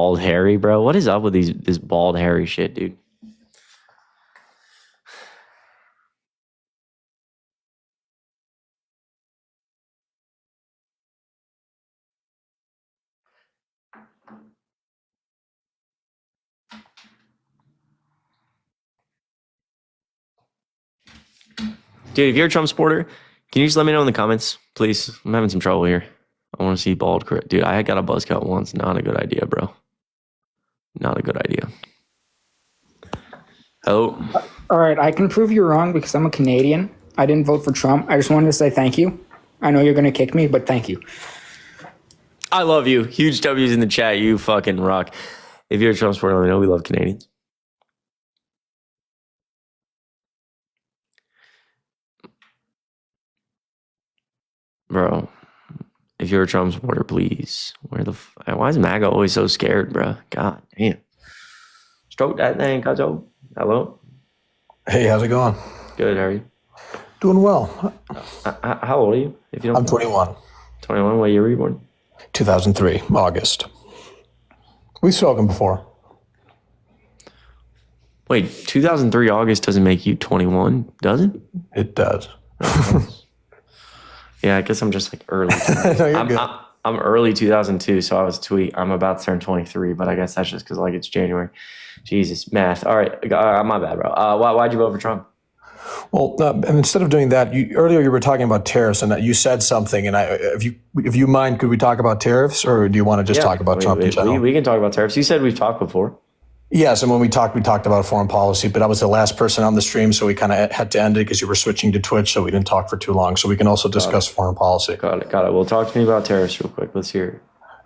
bald Harry, bro. What is up with this bald Harry shit, dude? Dude, if you're a Trump supporter, can you just let me know in the comments, please? I'm having some trouble here. I want to see bald. Dude, I got a buzz cut once. Not a good idea, bro. Not a good idea. Oh. All right, I can prove you wrong because I'm a Canadian. I didn't vote for Trump. I just wanted to say thank you. I know you're going to kick me, but thank you. I love you. Huge W's in the chat. You fucking rock. If you're a Trump supporter, let me know. We love Canadians. Bro, if you're a Trump supporter, please. Why is MAGA always so scared, bro? God damn. Stroke that thing, Kajo. Hello? Hey, how's it going? Good, how are you? Doing well. How old are you? If you don't I'm 21. 21, what year were you born? 2003, August. We've spoken before. Wait, 2003 August doesn't make you 21, does it? It does. Yeah, I guess I'm just like early. No, you're good. I'm early 2002, so I'm about to turn 23, but I guess that's just because like it's January. Jesus, math. All right, my bad, bro. Why'd you vote for Trump? Well, instead of doing that, earlier you were talking about tariffs, and you said something. And if you mind, could we talk about tariffs, or do you want to just talk about Trump in general? We can talk about tariffs. You said we've talked before. Yes, and when we talked about foreign policy, but I was the last person on the stream, so we kind of had to end it because you were switching to Twitch, so we didn't talk for too long. So we can also discuss foreign policy. Got it. Well, talk to me about tariffs real quick. Let's hear it.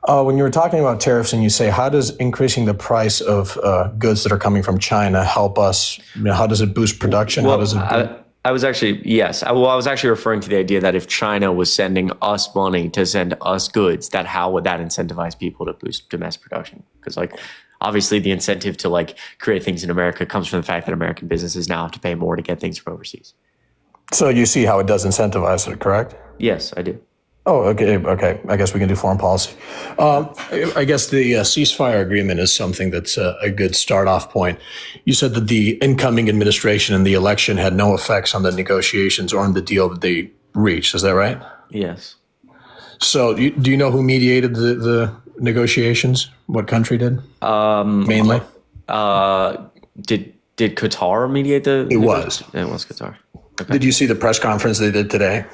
When you were talking about tariffs and you say, how does increasing the price of goods that are coming from China help us? How does it boost production? Well, how does it? I was actually, yes. I was actually referring to the idea that if China was sending us money to send us goods, that how would that incentivize people to boost domestic production? Because like, obviously the incentive to like create things in America comes from the fact that American businesses now have to pay more to get things from overseas. So you see how it does incentivize it, correct? Yes, I do. Oh, okay. I guess we can do foreign policy. I guess the ceasefire agreement is something that's a good start-off point. You said that the incoming administration and the election had no effects on the negotiations or on the deal that they reached. Is that right? Yes. So do you know who mediated the negotiations? What country did? Mainly? Did Qatar mediate the? It was Qatar. Okay. Did you see the press conference they did today?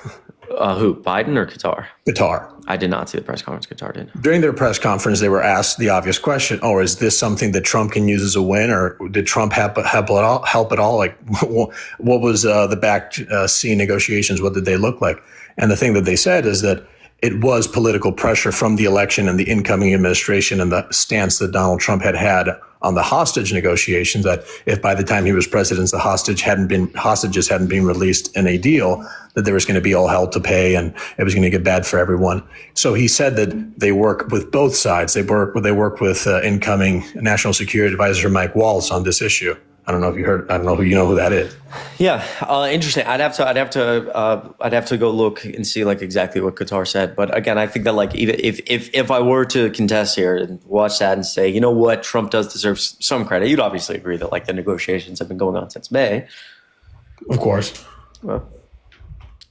Who, Biden or Qatar? Qatar. I did not see the press conference Qatar did. During their press conference, they were asked the obvious question, is this something that Trump can use as a win, or did Trump help at all? Like, what was the back scene negotiations? What did they look like? And the thing that they said is that it was political pressure from the election and the incoming administration and the stance that Donald Trump had on the hostage negotiations, that if by the time he was president, the hostages hadn't been released in a deal, that there was going to be all hell to pay and it was going to get bad for everyone. So he said that they work with both sides. They work with incoming National Security Advisor Mike Waltz on this issue. I don't know if you heard. I don't know who that is. Yeah, interesting. I'd have to go look and see like exactly what Qatar said. But again, I think that like even if I were to contest here and watch that and say, you know what, Trump does deserve some credit, you'd obviously agree that like the negotiations have been going on since May. Of course. Well,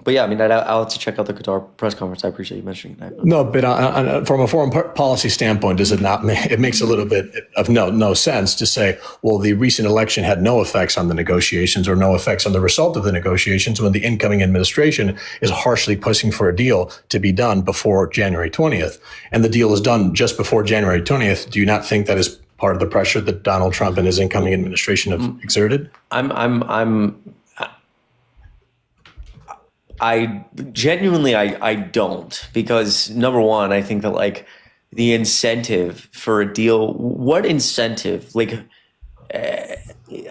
but yeah, I mean, I'll have to check out the Qatar press conference. I appreciate you mentioning that. No, but from a foreign policy standpoint, does it not? It makes a little bit of no sense to say, well, the recent election had no effects on the negotiations or no effects on the result of the negotiations when the incoming administration is harshly pushing for a deal to be done before January 20th, and the deal is done just before January 20th. Do you not think that is part of the pressure that Donald Trump and his incoming administration have exerted? I genuinely, I don't, because number one, I think that like the incentive for a deal, what incentive, like, I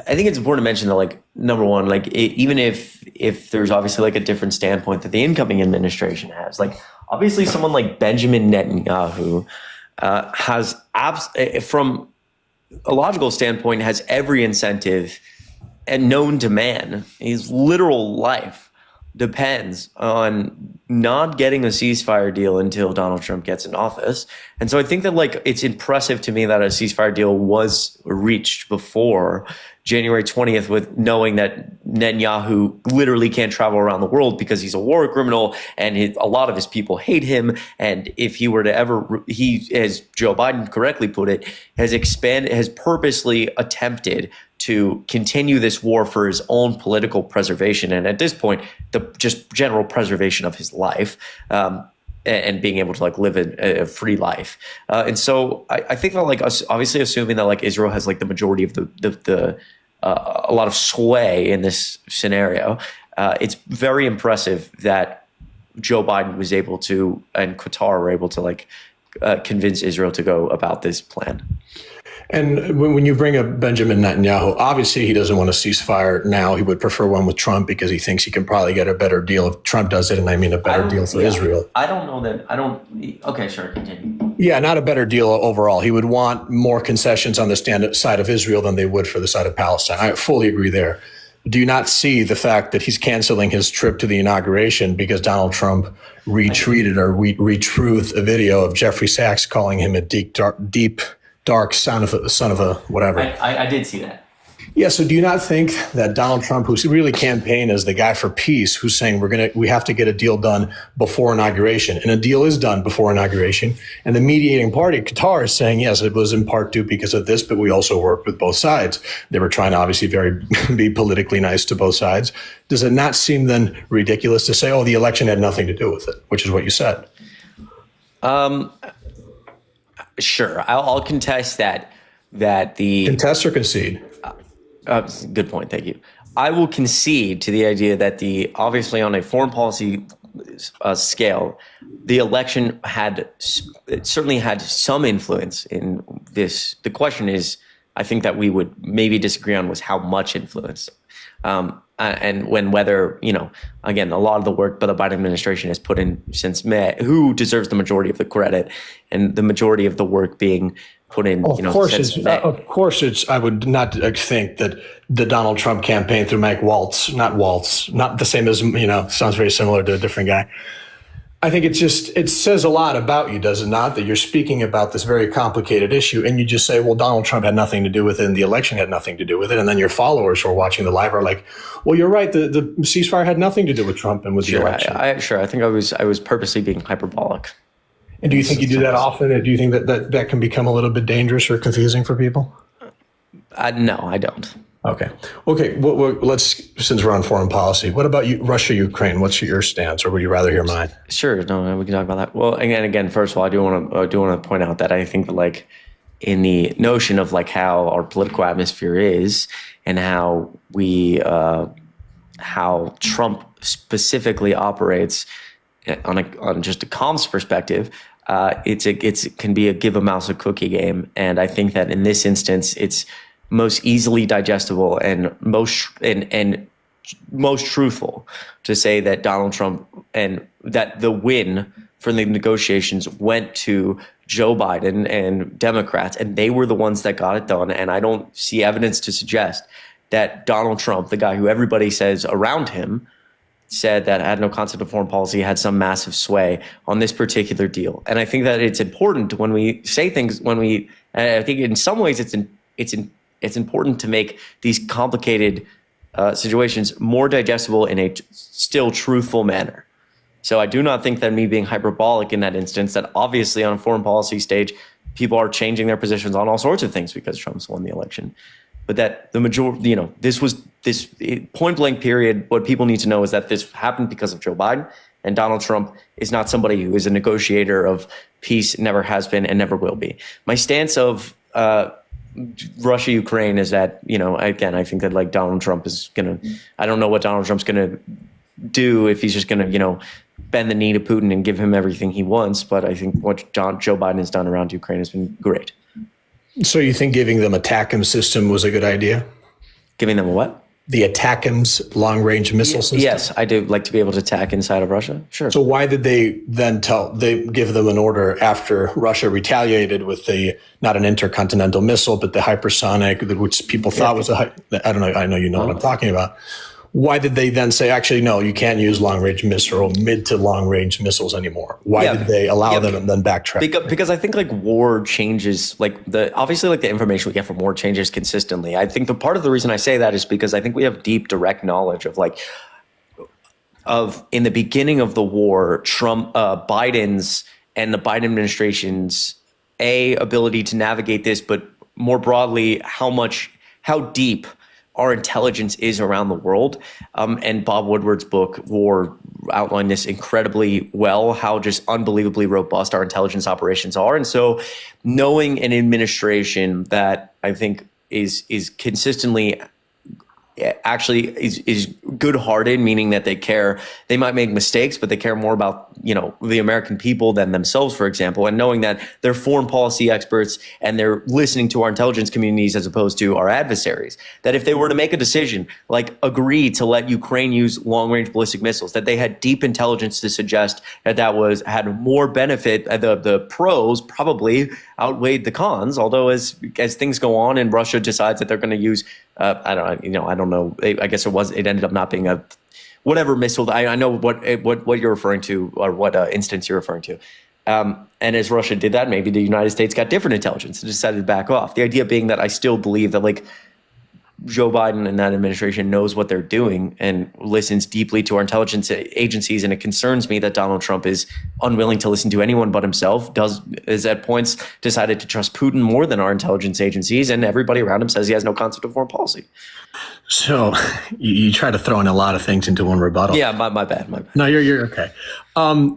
think it's important to mention that like, number one, like even if there's obviously like a different standpoint that the incoming administration has, like obviously someone like Benjamin Netanyahu has from a logical standpoint, has every incentive and known to man, his literal life, depends on not getting a ceasefire deal until Donald Trump gets in office. And so I think that like it's impressive to me that a ceasefire deal was reached before January 20th, with knowing that Netanyahu literally can't travel around the world because he's a war criminal and a lot of his people hate him. And if he were to ever, he, as Joe Biden correctly put it, has purposely attempted to continue this war for his own political preservation. And at this point, the just general preservation of his life. And being able to like live a free life. And so I think that like obviously assuming that like Israel has like the majority of a lot of sway in this scenario, it's very impressive that Joe Biden was able to, and Qatar were able to like convince Israel to go about this plan. And when you bring up Benjamin Netanyahu, obviously he doesn't want a ceasefire now. He would prefer one with Trump because he thinks he can probably get a better deal if Trump does it. And I mean a better deal for Israel. I don't know that. Okay, sure, continue. Yeah, not a better deal overall. He would want more concessions on the side of Israel than they would for the side of Palestine. I fully agree there. Do you not see the fact that he's canceling his trip to the inauguration because Donald Trump retweeted or retruthed a video of Jeffrey Sachs calling him a deep, dark son of a whatever. I did see that. Yeah. So do you not think that Donald Trump, who's really campaigned as the guy for peace, who's saying we have to get a deal done before inauguration, and a deal is done before inauguration, and the mediating party, Qatar, is saying, yes, it was in part due because of this, but we also worked with both sides. They were trying to obviously be politically nice to both sides. Does it not seem then ridiculous to say, oh, the election had nothing to do with it, which is what you said? Sure, I'll contest that the contest or concede. Good point. Thank you. I will concede to the idea that obviously on a foreign policy scale, the election certainly had some influence in this. The question is, I think that we would maybe disagree on was how much influence. And whether, again, a lot of the work by the Biden administration has put in since May, who deserves the majority of the credit, and the majority of the work being put in, since May. Of course, I would not think that the Donald Trump campaign through Mike Waltz, not the same as, sounds very similar to a different guy. I think it says a lot about you, does it not? That you're speaking about this very complicated issue and you just say, well, Donald Trump had nothing to do with it and the election had nothing to do with it. And then your followers who are watching the live are like, well, you're right. The ceasefire had nothing to do with Trump and with the election. I think I was purposely being hyperbolic. And do you think you do that often? And do you think that can become a little bit dangerous or confusing for people? No, I don't. Okay. Let's, since we're on foreign policy, what about you, Russia, Ukraine? What's your stance, or would you rather hear mine? Sure. No, we can talk about that. Well, again, first of all, I do want to point out that I think that like in the notion of like how our political atmosphere is and how how Trump specifically operates on just a comms perspective, it can be a give a mouse a cookie game. And I think that in this instance, it's most easily digestible and most truthful to say that Donald Trump and that the win for the negotiations went to Joe Biden and Democrats, and they were the ones that got it done. And I don't see evidence to suggest that Donald Trump, the guy who everybody says around him said that had no concept of foreign policy, had some massive sway on this particular deal. And I think that it's important when we say things, I think in some ways it's important to make these complicated situations more digestible in a still truthful manner. So I do not think that me being hyperbolic in that instance, that obviously on a foreign policy stage, people are changing their positions on all sorts of things because Trump's won the election. But that the majority, this point blank period, what people need to know is that this happened because of Joe Biden, and Donald Trump is not somebody who is a negotiator of peace, never has been and never will be. My stance of Russia, Ukraine is that, again, I think that like Donald Trump is I don't know what Donald Trump's going to do if he's just going to, bend the knee to Putin and give him everything he wants. But I think what Joe Biden has done around Ukraine has been great. So you think giving them a ATACMS system was a good idea? Giving them a what? The ATACMS long-range missile system? Yes, I do like to be able to attack inside of Russia. Sure. So why did they then give them an order after Russia retaliated with not an intercontinental missile, but the hypersonic, which people thought was I don't know. I know you know what I'm talking about. Why did they then say, actually, no, you can't use long-range missile or mid to long-range missiles anymore? Why did they allow them and then backtrack? Because I think like war changes, like obviously like the information we get from war changes consistently. I think the part of the reason I say that is because I think we have deep direct knowledge of in the beginning of the war, Biden's and the Biden administration's ability to navigate this, but more broadly, how deep our intelligence is around the world. And Bob Woodward's book, War, outlined this incredibly well, how just unbelievably robust our intelligence operations are. And so knowing an administration that I think is consistently actually is good-hearted, meaning that they care. They might make mistakes, but they care more about, the American people than themselves, for example. And knowing that they're foreign policy experts and they're listening to our intelligence communities as opposed to our adversaries. That if they were to make a decision, like agree to let Ukraine use long-range ballistic missiles, that they had deep intelligence to suggest that had more benefit. The pros probably outweighed the cons. Although as things go on and Russia decides that they're going to use I don't know. I guess it ended up not being a whatever missile. I know what you're referring to or what instance you're referring to. And as Russia did that, maybe the United States got different intelligence and decided to back off. The idea being that I still believe that Joe Biden and that administration knows what they're doing and listens deeply to our intelligence agencies. And it concerns me that Donald Trump is unwilling to listen to anyone but himself, is at points decided to trust Putin more than our intelligence agencies. And everybody around him says he has no concept of foreign policy. So you try to throw in a lot of things into one rebuttal. Yeah, my bad. No, you're okay.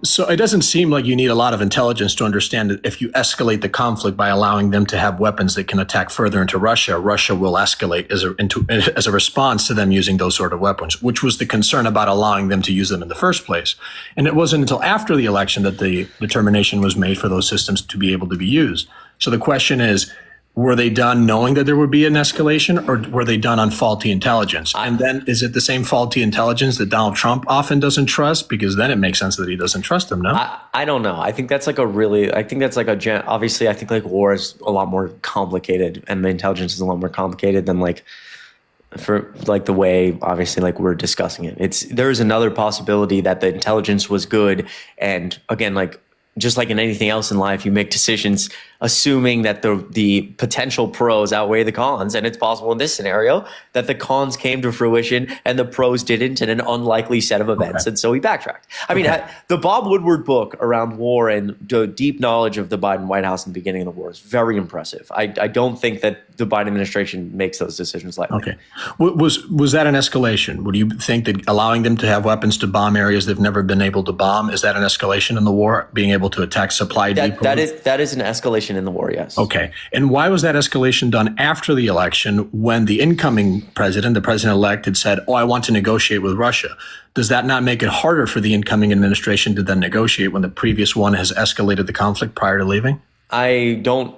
So it doesn't seem like you need a lot of intelligence to understand that if you escalate the conflict by allowing them to have weapons that can attack further into Russia, Russia will escalate as a response to them using those sort of weapons, which was the concern about allowing them to use them in the first place. And it wasn't until after the election that the determination was made for those systems to be able to be used. So the question is, were they done knowing that there would be an escalation, or were they done on faulty intelligence? And then is it the same faulty intelligence that Donald Trump often doesn't trust? Because then it makes sense that he doesn't trust them, no? I don't know. I think that's obviously I think war is a lot more complicated and the intelligence is a lot more complicated than the way obviously we're discussing it. There is another possibility that the intelligence was good. And again, just like in anything else in life, you make decisions assuming that the potential pros outweigh the cons. And it's possible in this scenario that the cons came to fruition and the pros didn't in an unlikely set of events. Okay. And so he backtracked. I mean, the Bob Woodward book around war and the deep knowledge of the Biden White House in the beginning of the war is very impressive. I don't think that the Biden administration makes those decisions lightly. Okay. Was that an escalation? Would you think that allowing them to have weapons to bomb areas they've never been able to bomb, is that an escalation in the war, being able to attack supply depots? That is an escalation in the war, yes. Okay. And why was that escalation done after the election when the incoming president, the president-elect, had said, I want to negotiate with Russia? Does that not make it harder for the incoming administration to then negotiate when the previous one has escalated the conflict prior to leaving? I don't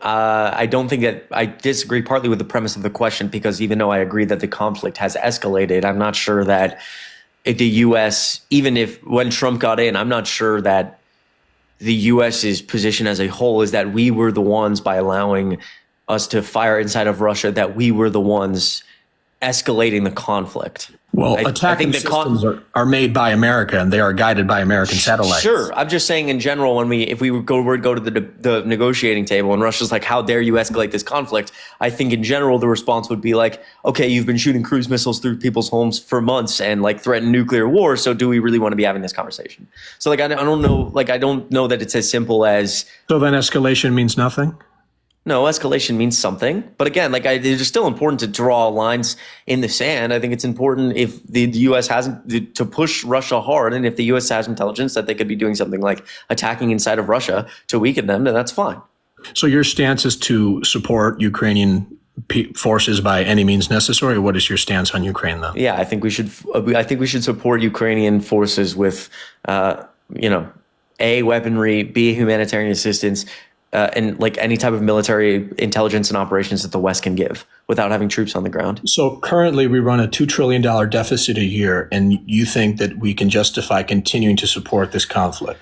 think that. I disagree partly with the premise of the question, because even though I agree that the conflict has escalated, I'm not sure that the U.S., even when Trump got in, I'm not sure that the U.S.'s position as a whole is that we were the ones, by allowing us to fire inside of Russia, that we were the ones escalating the conflict. Well, attacking systems are made by America, and they are guided by American satellites. Sure. I'm just saying in general, if we would go to the negotiating table and Russia's like, how dare you escalate this conflict? I think in general, the response would be like, okay, you've been shooting cruise missiles through people's homes for months and threaten nuclear war. So do we really want to be having this conversation? So I don't know. I don't know that it's as simple as. So then escalation means nothing? No, escalation means something. But again, it's still important to draw lines in the sand. I think it's important if the U.S. hasn't to push Russia hard, and if the U.S. has intelligence that they could be doing something like attacking inside of Russia to weaken them, then that's fine. So your stance is to support Ukrainian forces by any means necessary. Or what is your stance on Ukraine, though? Yeah, I think we should support Ukrainian forces with, A, weaponry, B, humanitarian assistance. And any type of military intelligence and operations that the West can give without having troops on the ground. So currently we run a $2 trillion deficit a year, and you think that we can justify continuing to support this conflict?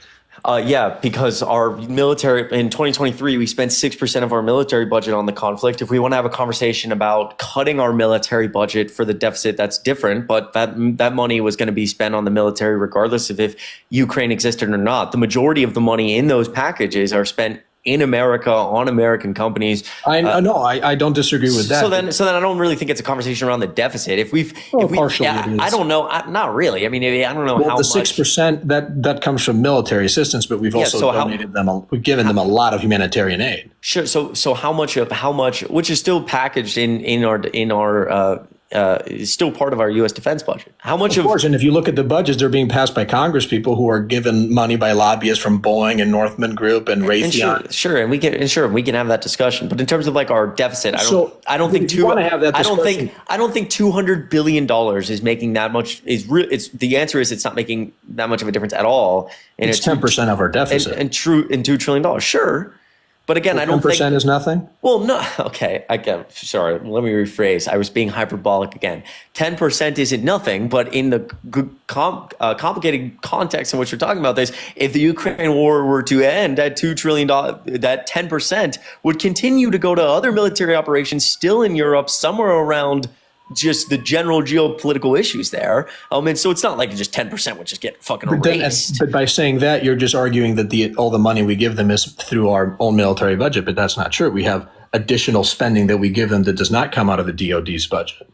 Yeah, because our military in 2023, we spent 6% of our military budget on the conflict. If we want to have a conversation about cutting our military budget for the deficit, that's different. But that money was going to be spent on the military regardless of if Ukraine existed or not. The majority of the money in those packages are spent in America on American companies. I don't disagree with that. So then I don't really think it's a conversation around the deficit. Partially it is. I don't know. Not really. I mean, I don't know how the 6% that comes from military assistance, but we've also donated we've given them a lot of humanitarian aid. Sure. So how much, which is still packaged in our is still part of our U.S. defense budget. How much of course, and if you look at the budgets, they're being passed by Congress people who are given money by lobbyists from Boeing and Northman Group and Raytheon. Sure, and we can have that discussion. But in terms of like our deficit, I don't think $200 billion is making that much. The answer is it's not making that much of a difference at all. And it's 10% of our deficit, and $2 trillion. Sure. But again, I don't think 10% is nothing. Well, no. Okay. Sorry. Let me rephrase. I was being hyperbolic again. 10% isn't nothing, but in the complicated context in which we're talking about this, if the Ukraine war were to end at $2 trillion, that 10% would continue to go to other military operations still in Europe, somewhere around just the general geopolitical issues there. And so it's not like just 10% would just get fucking erased. But by saying that, you're just arguing that all the money we give them is through our own military budget, but that's not true. We have additional spending that we give them that does not come out of the DoD's budget.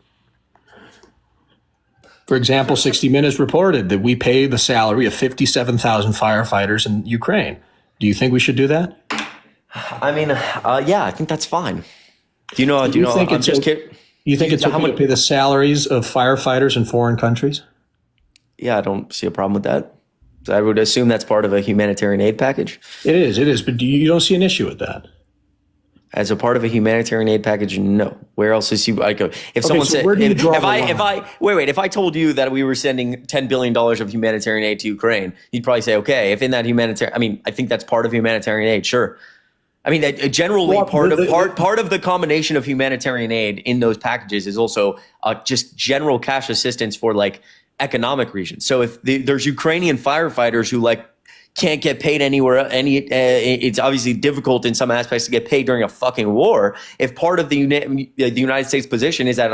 For example, 60 Minutes reported that we pay the salary of 57,000 firefighters in Ukraine. Do you think we should do that? I mean, yeah, I think that's fine. You think it's okay to pay the salaries of firefighters in foreign countries? Yeah, I don't see a problem with that. I would assume that's part of a humanitarian aid package. It is. But you don't see an issue with that? As a part of a humanitarian aid package, no. Where else is if someone said, if I told you that we were sending $10 billion of humanitarian aid to Ukraine, you'd probably say, okay, if in that humanitarian, I think that's part of humanitarian aid, sure. I mean, generally, part of the combination of humanitarian aid in those packages is also just general cash assistance for like economic regions. So if there's Ukrainian firefighters who like can't get paid anywhere, it's obviously difficult in some aspects to get paid during a fucking war. If part of the United States position is that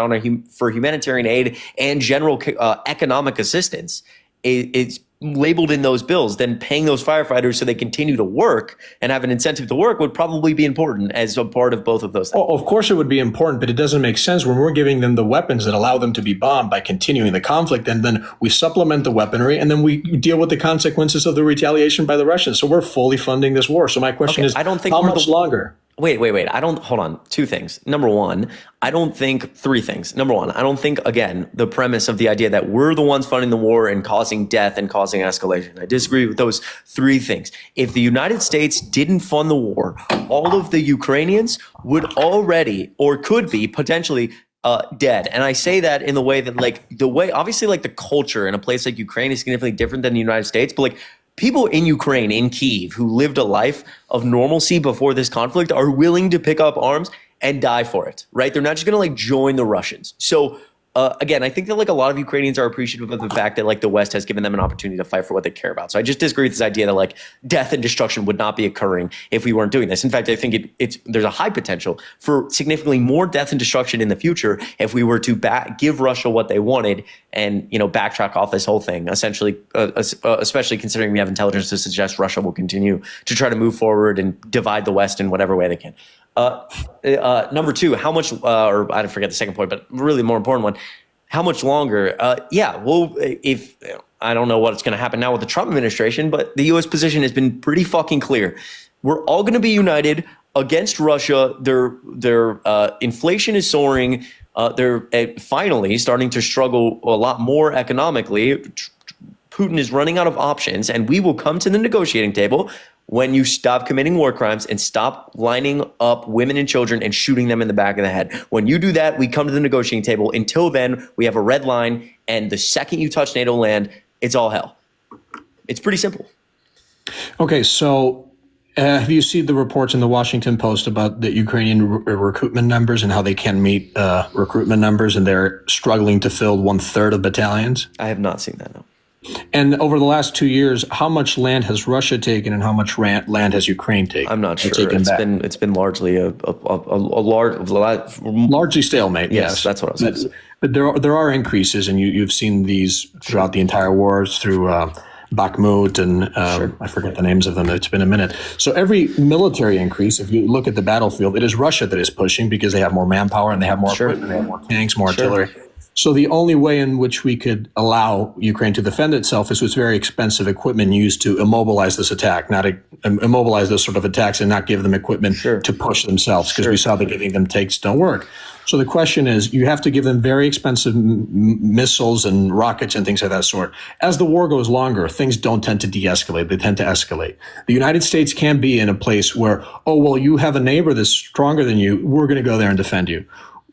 for humanitarian aid and general economic assistance, it's labeled in those bills, then paying those firefighters so they continue to work and have an incentive to work would probably be important as a part of both of those things. Oh, of course it would be important, but it doesn't make sense when we're giving them the weapons that allow them to be bombed by continuing the conflict, and then we supplement the weaponry, and then we deal with the consequences of the retaliation by the Russians. So we're fully funding this war. So my question is, how much longer? Wait. Hold on. Two things. Number one, three things. Number one, I don't think, again, the premise of the idea that we're the ones funding the war and causing death and causing escalation. I disagree with those three things. If the United States didn't fund the war, all of the Ukrainians would already, or could be potentially, dead. And I say that in the way that obviously like the culture in a place like Ukraine is significantly different than the United States, but like, people in Ukraine, in Kyiv, who lived a life of normalcy before this conflict are willing to pick up arms and die for it, right? They're not just going to like join the Russians. So again, I think that like a lot of Ukrainians are appreciative of the fact that like the West has given them an opportunity to fight for what they care about. So I just disagree with this idea that like death and destruction would not be occurring if we weren't doing this. In fact, I think there's a high potential for significantly more death and destruction in the future if we were to give Russia what they wanted and, backtrack off this whole thing, essentially, especially considering we have intelligence to suggest Russia will continue to try to move forward and divide the West in whatever way they can. Number two, how much, or I forget the second point, but really the more important one, how much longer? If I don't know what's going to happen now with the Trump administration, but the U.S. position has been pretty fucking clear. We're all going to be united against Russia. Their inflation is soaring. They're finally starting to struggle a lot more economically. Putin is running out of options, and we will come to the negotiating table when you stop committing war crimes and stop lining up women and children and shooting them in the back of the head. When you do that, we come to the negotiating table. Until then, we have a red line, and the second you touch NATO land, it's all hell. It's pretty simple. Okay, so have you seen the reports in the Washington Post about the Ukrainian recruitment numbers and how they can't meet recruitment numbers, and they're struggling to fill 1/3 of battalions? I have not seen that, no. And over the last 2 years, how much land has Russia taken, and how much land has Ukraine taken? I'm not sure. Taken back? It's been largely a Largely stalemate. Yes, that's what I was going to say. But there are increases, and you've seen these throughout the entire wars through Bakhmut and I forget the names of them. It's been a minute. So every military increase, if you look at the battlefield, it is Russia that is pushing because they have more manpower and they have more equipment, they have more tanks, more artillery. So the only way in which we could allow Ukraine to defend itself is with very expensive equipment used to immobilize this attack, not immobilize those sort of attacks and not give them equipment to push themselves, because we saw that giving them tanks don't work. So the question is, you have to give them very expensive missiles and rockets and things of that sort. As the war goes longer, things don't tend to de-escalate. They tend to escalate. The United States can be in a place where, oh, well, you have a neighbor that's stronger than you. We're going to go there and defend you.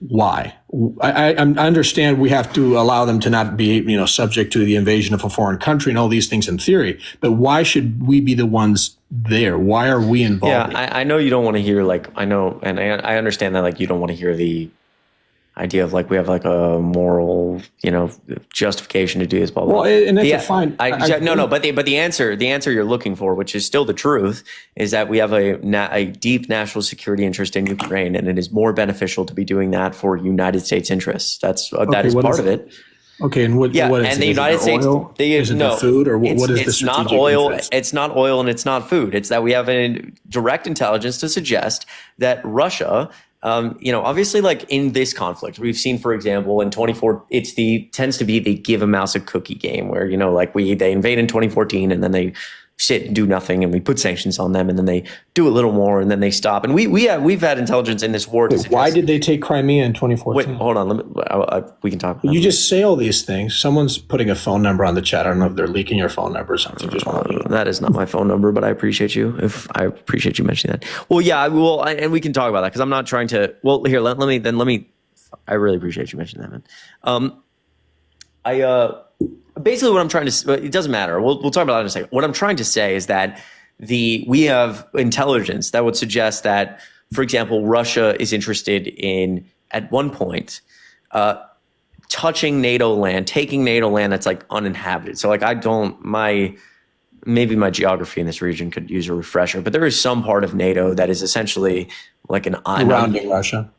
Why? I understand we have to allow them to not be, subject to the invasion of a foreign country and all these things in theory. But why should we be the ones there? Why are we involved? Yeah, I know you don't want to hear I understand that you don't want to hear the idea of we have a moral, justification to do this, blah, blah. Well, and that's fine. But the answer you're looking for, which is still the truth, is that we have a deep national security interest in Ukraine, and it is more beneficial to be doing that for United States interests. That is part of it. Okay, and what is and it? the United States, is it the food, or what is the strategic not oil? interest? It's not oil, and it's not food. It's that we have a direct intelligence to suggest that Russia, obviously, in this conflict, we've seen, for example, in 24, tends to be the give a mouse a cookie game, where they invade in 2014 and then they sit and do nothing, and we put sanctions on them, and then they do a little more, and then they stop. And we've had intelligence in this war. Why did they take Crimea in 2014? Wait, hold on. We can talk about You just say all these things. Someone's putting a phone number on the chat. I don't know if they're leaking your phone number or something. That is not my phone number, but I appreciate you. I appreciate you mentioning that. Well, yeah, and we can talk about that, because I'm not trying to. Well, here, let me. I really appreciate you mentioning that, man. Basically, what I'm trying to, it doesn't matter. We'll talk about that in a second. What I'm trying to say is that we have intelligence that would suggest that, for example, Russia is interested in, at one point, touching NATO land, taking NATO land that's uninhabited. So maybe my geography in this region could use a refresher, but there is some part of NATO that is essentially an island. Surrounding Russia.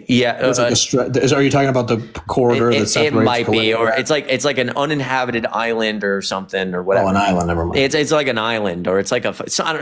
Yeah. Are you talking about the corridor that separates? It might be, or it's like an uninhabited island or something, or whatever. Oh, an island, never mind. It's like an island, or it's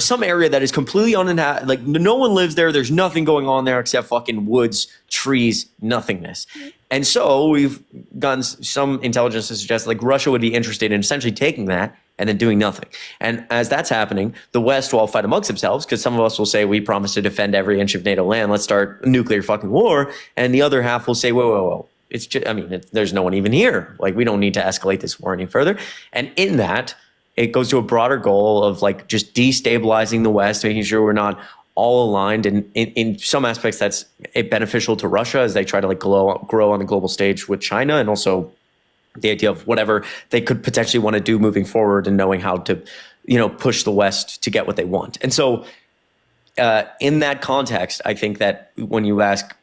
some area that is completely uninhabited. No one lives there. There's nothing going on there except fucking woods, trees, nothingness. And so we've gotten some intelligence to suggest Russia would be interested in essentially taking that and then doing nothing. And as that's happening, the West will all fight amongst themselves, because some of us will say, we promise to defend every inch of NATO land. Let's start a nuclear fucking war. And the other half will say, whoa. It's just, there's no one even here. We don't need to escalate this war any further. And in that, it goes to a broader goal of just destabilizing the West, making sure we're not all aligned. And in some aspects, that's beneficial to Russia as they try to grow on the global stage with China, and also the idea of whatever they could potentially want to do moving forward, and knowing how to, push the West to get what they want. And so in that context, I think that when you ask,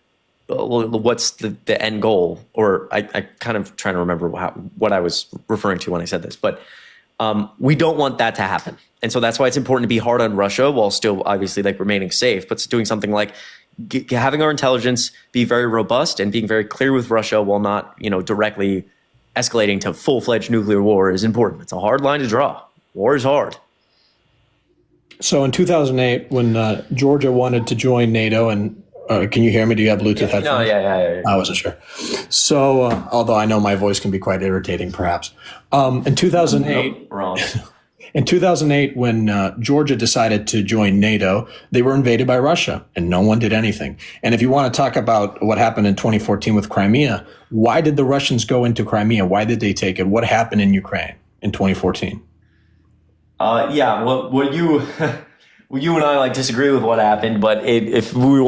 what's the end goal, or I kind of trying to remember what I was referring to when I said this, but we don't want that to happen. And so that's why it's important to be hard on Russia while still obviously remaining safe, but doing something like having our intelligence be very robust and being very clear with Russia while not, directly escalating to full-fledged nuclear war is important. It's a hard line to draw. War is hard. So in 2008, when Georgia wanted to join NATO, and can you hear me? Do you have Bluetooth headphones? No, yeah. I wasn't sure. So, although I know my voice can be quite irritating, perhaps. In 2008, nope, wrong. In 2008, when Georgia decided to join NATO, they were invaded by Russia, and no one did anything. And if you want to talk about what happened in 2014 with Crimea, why did the Russians go into Crimea? Why did they take it? What happened in Ukraine in 2014? Yeah, well, you and I disagree with what happened, but if we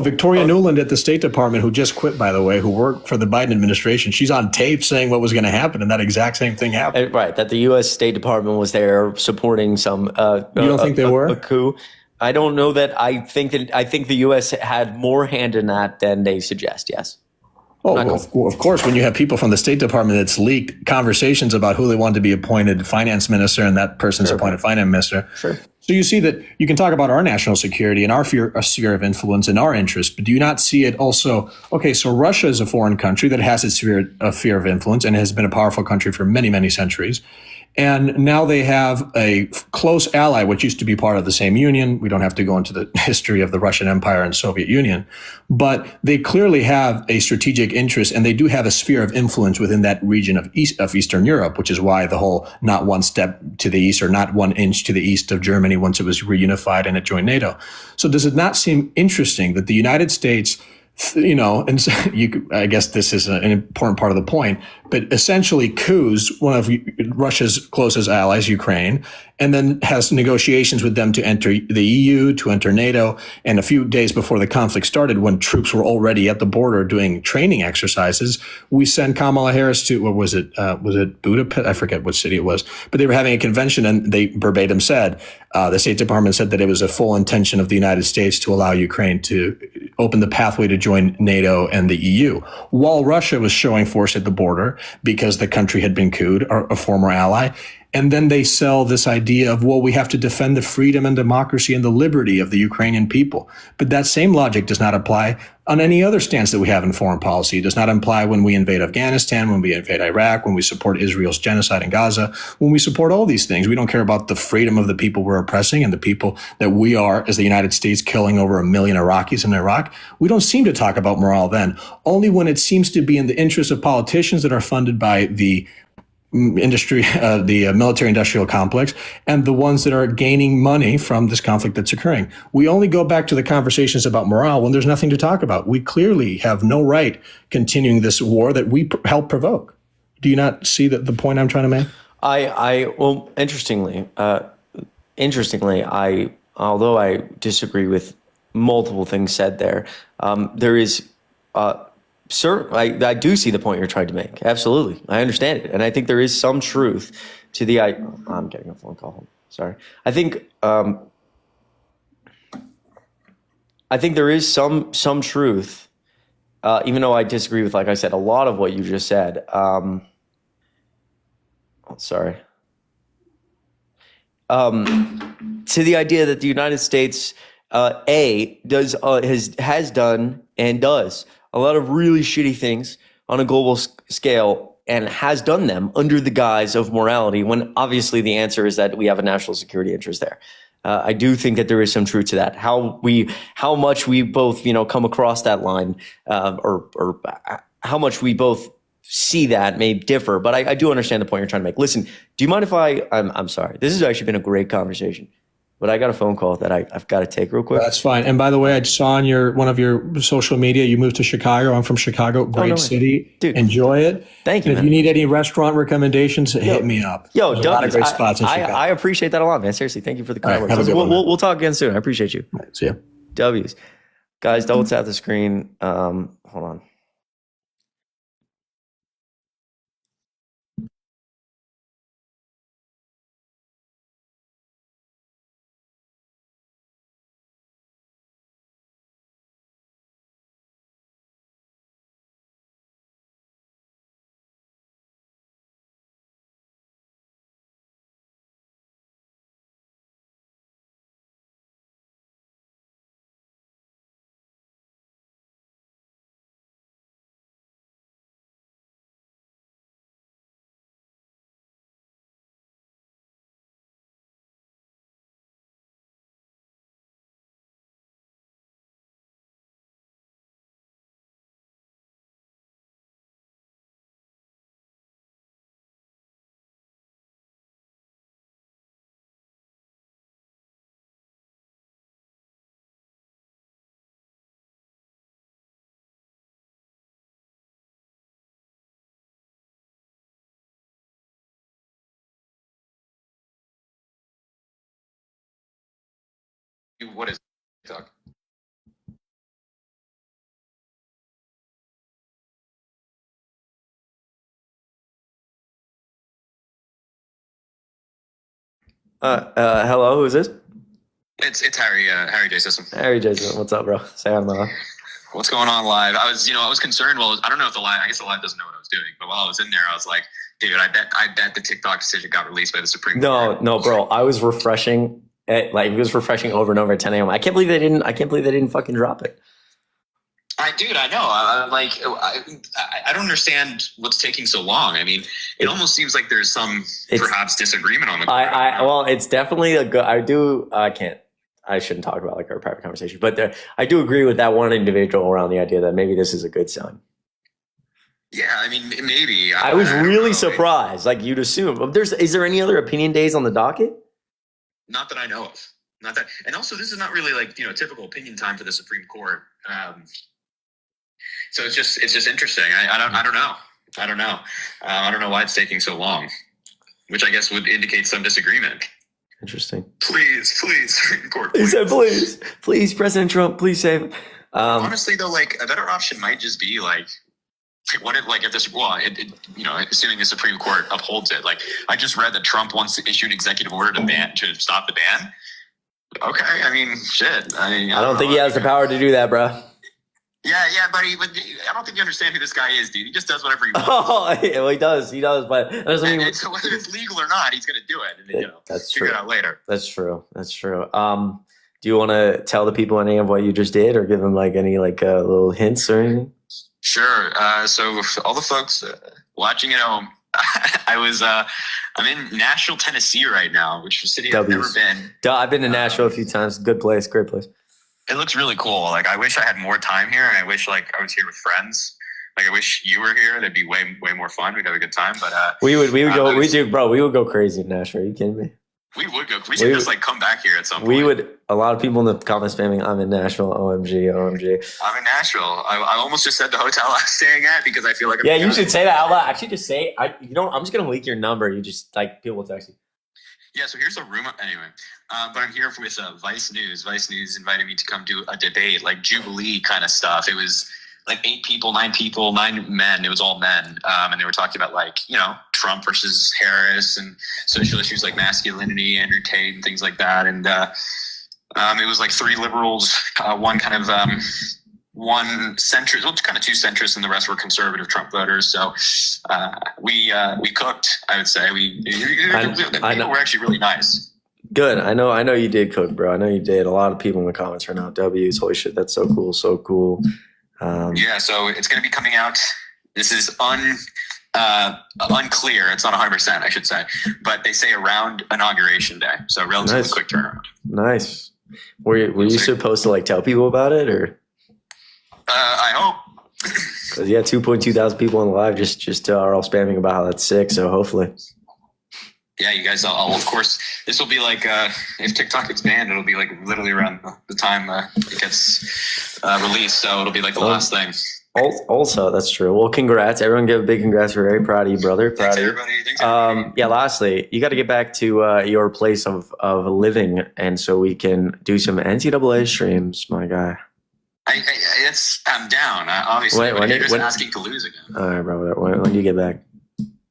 Victoria Nuland at the State Department, who just quit, by the way, who worked for the Biden administration, she's on tape saying what was going to happen, and that exact same thing happened. Right, that the U.S. State Department was there supporting some. You don't think they were? A coup? I don't know that. I think the U.S. had more hand in that than they suggest. Yes. Oh, of course, when you have people from the State Department that's leaked conversations about who they want to be appointed finance minister and that person's appointed finance minister. Sure. So you see that you can talk about our national security and our sphere of influence and our interests, but do you not see it also? Okay, so Russia is a foreign country that has its sphere of influence and has been a powerful country for many, many centuries. And now they have a close ally, which used to be part of the same union. We don't have to go into the history of the Russian Empire and Soviet Union, but they clearly have a strategic interest, and they do have a sphere of influence within that region of Eastern Europe, which is why the whole not one step to the east or not 1 inch to the east of Germany once it was reunified and it joined NATO. So does it not seem interesting that the United States, and I guess this is an important part of the point, but essentially coups one of Russia's closest allies, Ukraine, and then has negotiations with them to enter the EU, to enter NATO. And a few days before the conflict started, when troops were already at the border doing training exercises, we sent Kamala Harris to, what was it? Was it Budapest? I forget what city it was, but they were having a convention and they verbatim said, the State Department said that it was a full intention of the United States to allow Ukraine to open the pathway to join NATO and the EU, while Russia was showing force at the border because the country had been couped, or a former ally. And then they sell this idea of, well, we have to defend the freedom and democracy and the liberty of the Ukrainian people. But that same logic does not apply on any other stance that we have in foreign policy. It does not apply when we invade Afghanistan, when we invade Iraq, when we support Israel's genocide in Gaza, when we support all these things. We don't care about the freedom of the people we're oppressing and the people that we are, as the United States, killing over 1 million Iraqis in Iraq. We don't seem to talk about morale then. Only when it seems to be in the interest of politicians that are funded by the industry, the military industrial complex, and the ones that are gaining money from this conflict that's occurring. We only go back to the conversations about morale when there's nothing to talk about. We clearly have no right continuing this war that we helped provoke. Do you not see the point I'm trying to make? Well, interestingly, although I disagree with multiple things said there, there is, sir, I do see the point you're trying to make. Absolutely. I understand it. And I think there is some truth to the, I'm getting a phone call. Sorry. I think there is some truth, even though I disagree with, like I said, a lot of what you just said. Sorry. To the idea that the United States, has done and does a lot of really shitty things on a global scale and has done them under the guise of morality, when obviously the answer is that we have a national security interest there. I do think that there is some truth to that. How much we both, come across that line, or how much we both see that may differ, but I do understand the point you're trying to make. Listen, do you mind if I'm sorry. This has actually been a great conversation, but I got a phone call that I've got to take real quick. That's fine. And by the way, I saw on one of your social media, you moved to Chicago. I'm from Chicago. Great city. Dude, enjoy it. Thank you. And if you need any restaurant recommendations, hit me up. Yo, there's a lot of great spots in Chicago. I appreciate that a lot, man. Seriously, thank you for the kind words. Have a good one, We'll talk again soon. I appreciate you. Right, see ya. W's. Guys, double tap the screen. Hold on. What is TikTok? Hello, who is this? It's Harry J System. Harry Jason, what's up, bro? Say hi, Mama. What's going on live? I was concerned. Well, I don't know if I guess the live doesn't know what I was doing. But while I was in there, I was like, dude, I bet the TikTok decision got released by the Supreme Court. No, bro. I was refreshing it refreshing over and over at 10 a.m. I can't believe they didn't fucking drop it. I know. I don't understand what's taking so long. I mean, it almost seems like there's some perhaps disagreement on the court. Well, it's definitely a good. I shouldn't talk about like our private conversation, but I do agree with that one individual around the idea that maybe this is a good sign. Yeah, I mean, maybe. I was really surprised. Like you'd assume. Is there any other opinion days on the docket? Not that I know of. Not that, and also this is not really like typical opinion time for the Supreme Court. So it's just interesting. I don't know. I don't know why it's taking so long, which I guess would indicate some disagreement. Interesting. Please, Supreme Court. He said, please, President Trump, please save him. Honestly, though, like a better option might just be like, what if, like, if this, assuming the Supreme Court upholds it, like, I just read that Trump wants to issue an executive order to stop the ban. Okay, I mean, shit. I don't think he has the power to do that, bro. Yeah, but I don't think you understand who this guy is, dude. He just does whatever he wants. Oh, well, he does, but that doesn't mean. So whether it's legal or not, he's going to do it. And, that's figure true. it out later. That's true. Do you want to tell the people any of what you just did, or give them like any little hints or anything? Sure. So for all the folks watching at home, I'm in Nashville, Tennessee right now, which is a city I've never been. I've been to Nashville a few times. Good place, great place. It looks really cool. Like, I wish I had more time here, and I wish I was here with friends. Like, I wish you were here. That'd be way more fun. We'd have a good time. But we would go crazy in Nashville. Are you kidding me? We would go. We should just come back here at some point. We would. A lot of people in the comments spamming, I'm in Nashville. OMG. I'm in Nashville. I almost just said the hotel I was staying at because I feel like you should say that out loud. Actually, just say I'm just gonna leak your number. You just people will text you. Yeah, so here's a room anyway. But I'm here with Vice News. Vice News invited me to come do a debate, like Jubilee kind of stuff. It was like 9 men. It was all men. And they were talking about Trump versus Harris and social issues like masculinity, Andrew Tate and things like that. And it was like 3 liberals, one centrist, well, kind of 2 centrists, and the rest were conservative Trump voters. So we cooked, I would say. People were actually really nice. Good. I know you did cook, bro. I know you did. A lot of people in the comments are now W's. Holy shit, that's so cool. So cool. Yeah, so it's going to be coming out. This is unclear. It's not 100%, I should say. But they say around Inauguration Day. So relatively quick turnaround. Nice. Were you supposed to tell people about it, or? I hope. Because 2.2 thousand people on the live just are all spamming about how that's sick. So hopefully. Yeah, you guys. Of course, this will be if TikTok gets banned, it'll be literally around the time it gets released. So it'll be the last thing. Also, that's true. Well, congrats. Everyone give a big congrats. We're very proud of you, brother. Thanks, everybody. Thanks, everybody. Lastly, you got to get back to your place of living, and so we can do some NCAA streams, my guy. I'm down. Obviously, you're just asking to lose again. All right, bro. When do you get back?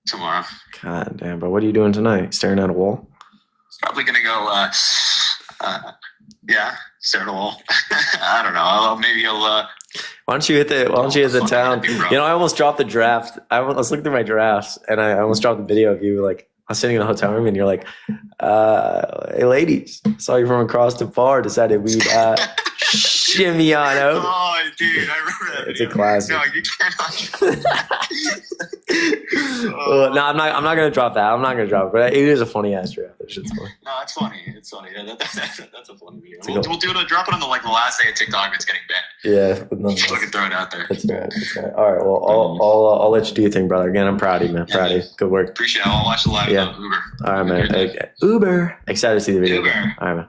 Tomorrow. God damn, bro. What are you doing tonight? Staring at a wall? Probably going to go, stare at a wall. I don't know. Maybe I'll... Why don't you hit the town? I almost dropped the draft. I was looking through my drafts, and I almost dropped the video of you, I was sitting in the hotel room, and you're like, hey, ladies, saw you from across the bar, decided we'd shimmy on over. Oh, dude, I remember that. It's a classic. No, you cannot. No, I'm not gonna drop that. I'm not gonna drop it. But it is a funny ass draft. That shit's funny. No, it's funny. It's funny. That's a funny video. We'll do it. Drop it on the last day of TikTok. It's getting banned. Yeah, we can throw it out there. That's right. All right. Well, I'll let you do your thing, brother. Again, I'm proud of you, man. Proud of you. Good work. Appreciate it. I'll watch the live on Uber. All right, man. Okay. Uber. Excited to see the video. Uber. All right, man.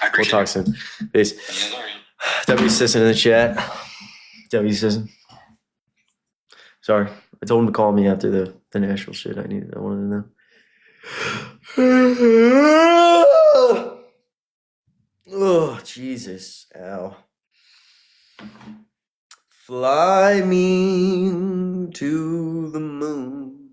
I appreciate We'll talk soon. Peace. W Sisson in the chat. W Sisson. Sorry, I told him to call me after the Nashville shit. I wanted to know. Oh, Jesus. Ow. Fly me to the moon.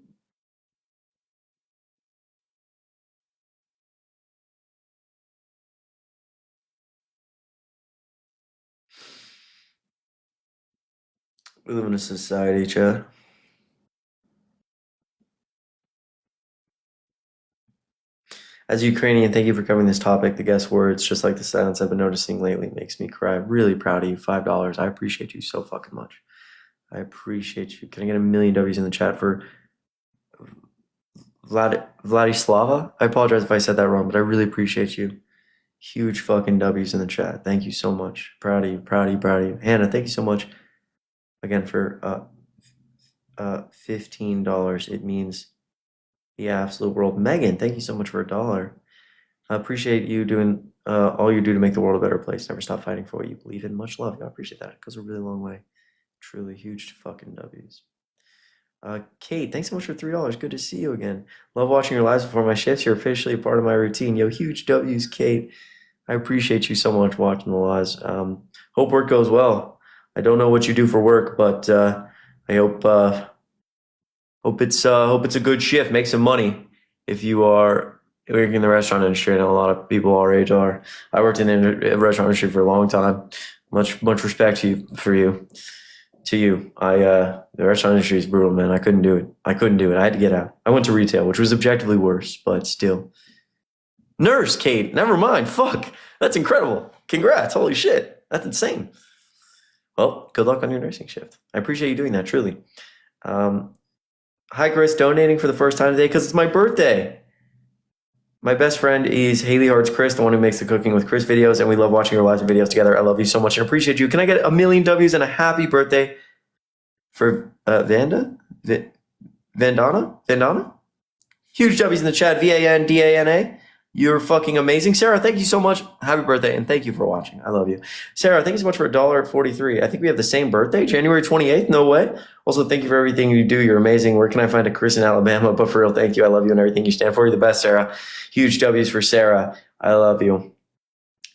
We live in a society, Chad. As a Ukrainian, thank you for covering this topic. The guest words, just like the silence I've been noticing lately, makes me cry. Really proud of you. $5. I appreciate you so fucking much. I appreciate you. Can I get a million W's in the chat for Vladislava? I apologize if I said that wrong, but I really appreciate you. Huge fucking W's in the chat. Thank you so much. Proud of you. Proud of you. Proud of you. Hannah, thank you so much again for $15. It means the absolute world. Megan, thank you so much for $1. I appreciate you doing all you do to make the world a better place. Never stop fighting for what you believe in. Much love. I appreciate that. It goes a really long way. Truly huge fucking W's. Kate, thanks so much for $3. Good to see you again. Love watching your lives before my shifts. You're officially a part of my routine. Yo, huge W's, Kate. I appreciate you so much watching the lives. Hope work goes well. I don't know what you do for work, but I hope it's a good shift. Make some money if you are working in the restaurant industry. I know a lot of people our age are. I worked in the restaurant industry for a long time. Much respect to you. The restaurant industry is brutal, man. I couldn't do it. I had to get out. I went to retail, which was objectively worse, but still. Nurse, Kate. Never mind. Fuck. That's incredible. Congrats. Holy shit. That's insane. Well, good luck on your nursing shift. I appreciate you doing that, truly. Hi, Chris. Donating for the first time today because it's my birthday. My best friend is Haley Hart's Chris, the one who makes the Cooking with Chris videos, and we love watching your lives and videos together. I love you so much and appreciate you. Can I get a million W's and a happy birthday for Vandana? Huge W's in the chat. Vandana. You're fucking amazing. Sarah, thank you so much. Happy birthday, and thank you for watching. I love you. Sarah, thank you so much for $1.43. I think we have the same birthday, January 28th. No way. Also, thank you for everything you do. You're amazing. Where can I find a Chris in Alabama? But for real, thank you. I love you and everything you stand for. You're the best, Sarah. Huge W's for Sarah. I love you.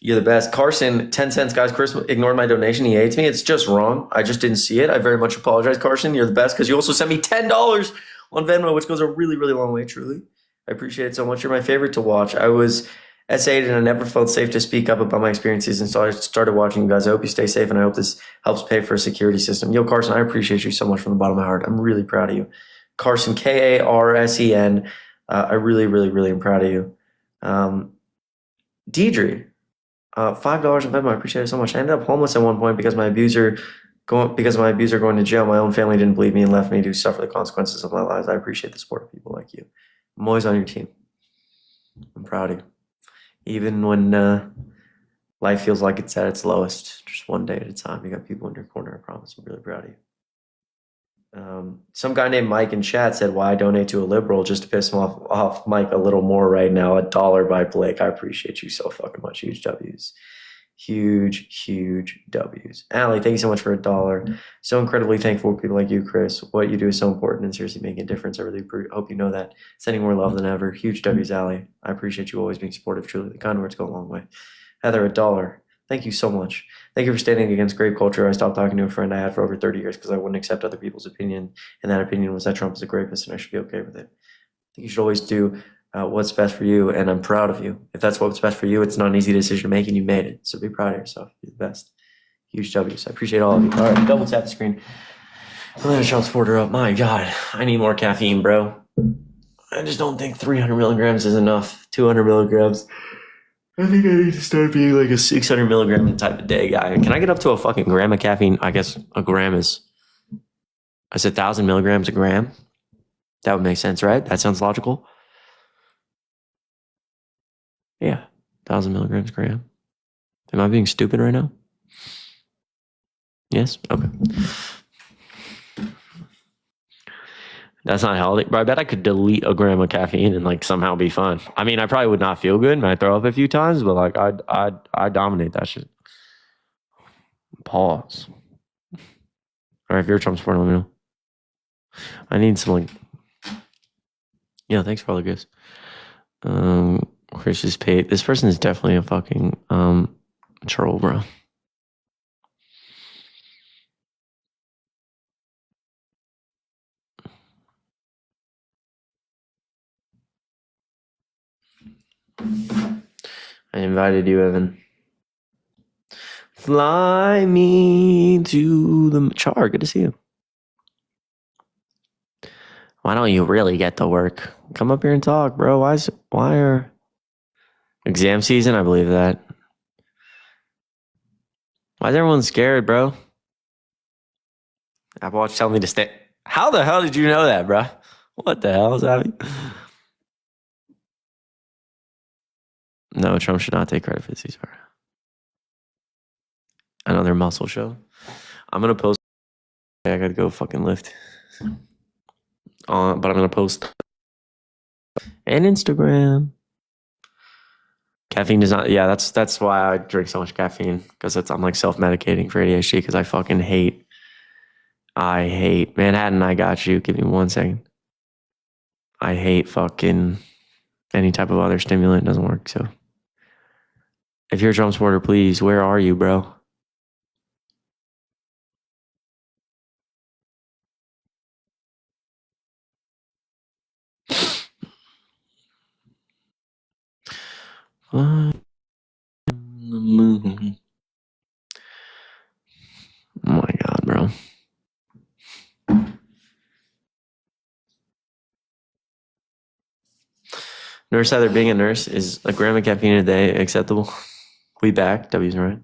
You're the best. Carson, 10 cents, guys. Chris ignored my donation. He hates me. It's just wrong. I just didn't see it. I very much apologize, Carson. You're the best because you also sent me $10 on Venmo, which goes a really, really long way, truly. I appreciate it so much. You're my favorite to watch. I was SA'd and I never felt safe to speak up about my experiences, and so I started watching you guys. I hope you stay safe, and I hope this helps pay for a security system. Yo, Carson, I appreciate you so much from the bottom of my heart. I'm really proud of you. Carson, Karsen. I really, really, really am proud of you. Deidre, $5 on Venmo. I appreciate it so much. I ended up homeless at one point because my abuser going to jail. My own family didn't believe me and left me to suffer the consequences of my lies. I appreciate the support of people like you. I'm always on your team. I'm proud of you. Even when life feels like it's at its lowest, just one day at a time. You got people in your corner, I promise. I'm really proud of you. Some guy named Mike in chat said, why donate to a liberal just to piss him off Mike a little more right now? $1 by Blake. I appreciate you so fucking much. Huge W's. Huge W's. Allie, thank you so much for $1. So incredibly thankful for people like you, Chris. What you do is so important and seriously making a difference. I really hope you know that. Sending more love than ever. Huge W's, Allie. I appreciate you always being supportive. Truly, the kind words go a long way. Heather, $1. Thank you so much. Thank you for standing against grape culture. I stopped talking to a friend I had for over 30 years because I wouldn't accept other people's opinion, and that opinion was that Trump is a rapist and I should be okay with it. I think you should always do what's best for you, and I'm proud of you. If that's what's best for you, it's not an easy decision to make, and you made it. So be proud of yourself. You're the best. Huge W's. I appreciate all of you. All right, double tap the screen. Let a Trump supporter up. My God, I need more caffeine, bro. I just don't think 300 milligrams is enough. 200 milligrams. I think I need to start being like a 600 milligram type of day guy. Can I get up to a fucking gram of caffeine? I guess a gram is, I said 1,000 milligrams a gram. That would make sense, right? That sounds logical. Yeah, 1,000 milligrams a gram. Am I being stupid right now? Yes? Okay. That's not healthy. But I bet I could delete a gram of caffeine and like somehow be fine. I mean, I probably would not feel good and I'd throw up a few times, but like I'd dominate that shit. Pause. All right, if you're a Trump supporter, let me know. I need some like, yeah, thanks for all the gifts. Chris is paid. This person is definitely a fucking troll, bro. I invited you, Evan. Fly me to the Char. Good to see you. Why don't you really get to work? Come up here and talk, bro. Why are exam season? I believe that. Why is everyone scared, bro? Apple Watch telling me to stay. How the hell did you know that, bro? What the hell is happening? No, Trump should not take credit for this ceasefire. Another muscle show. I'm gonna post. I gotta go fucking lift. But I'm gonna post and Instagram. Caffeine does not. Yeah, that's why I drink so much caffeine, because I'm like self-medicating for ADHD, because I fucking hate. I hate Manhattan. I got you. Give me 1 second. I hate fucking any type of other stimulant. It doesn't work. So if you're a Trump supporter, please, where are you, bro? Fly on the moon. Oh my God, bro. Nurse either being a nurse is a gram of caffeine a day acceptable. We back. W's right.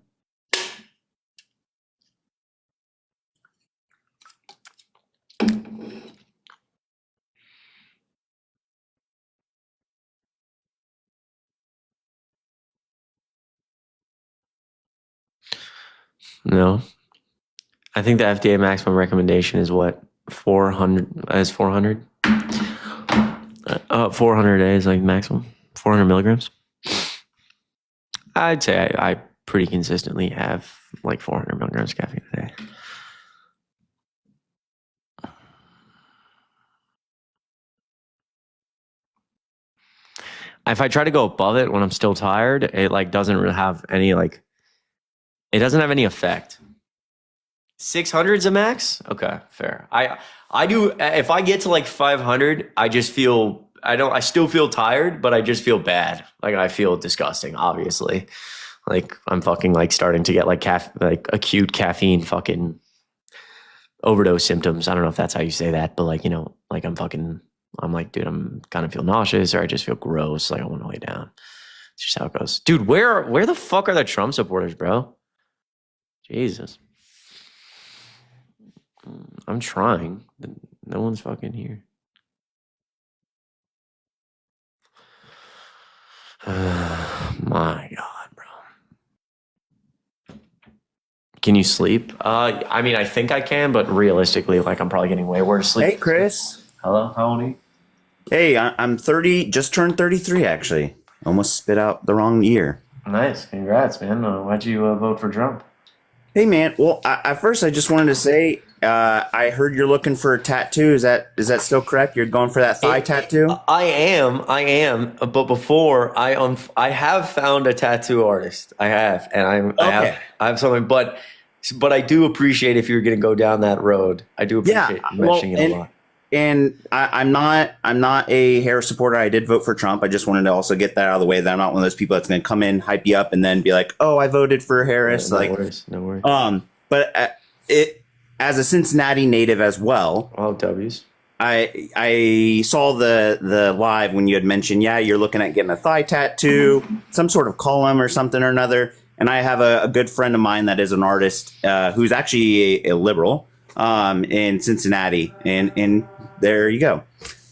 No. I think the FDA maximum recommendation is what? 400 is 400? 400 a day is like maximum. 400 milligrams. I'd say I pretty consistently have like 400 milligrams of caffeine a day. If I try to go above it when I'm still tired, it like doesn't really have any like, it doesn't have any effect. 600's a max? Okay, fair. I do, if I get to like 500, I just feel, I still feel tired, but I just feel bad. Like I feel disgusting, obviously. Like I'm fucking like starting to get like acute caffeine fucking overdose symptoms. I don't know if that's how you say that, but like, you know, like I'm like, dude, I'm kind of feel nauseous, or I just feel gross. Like I want to lay down. It's just how it goes. Dude, where the fuck are the Trump supporters, bro? Jesus. I'm trying. No one's fucking here. My God, bro. Can you sleep? I mean, I think I can, but realistically, like I'm probably getting way worse sleep. Hey, Chris. Hello, how old are you? Hey, I'm 30, just turned 33, actually. Almost spit out the wrong year. Nice, congrats, man. Why'd you vote for Trump? Hey, man. Well, at first, I just wanted to say, I heard you're looking for a tattoo. Is that still correct? You're going for that thigh tattoo? I am. But before I have found a tattoo artist. I have, and I have something. But I do appreciate if you're going to go down that road. I do appreciate you mentioning it a lot. And I'm not a Harris supporter. I did vote for Trump. I just wanted to also get that out of the way, that I'm not one of those people that's going to come in, hype you up, and then be like, "Oh, I voted for Harris." No worries. But as a Cincinnati native as well, All W's. I saw the live when you had mentioned, yeah, you're looking at getting a thigh tattoo, some sort of column or something or another. And I have a good friend of mine that is an artist who's actually a liberal in Cincinnati, and there you go.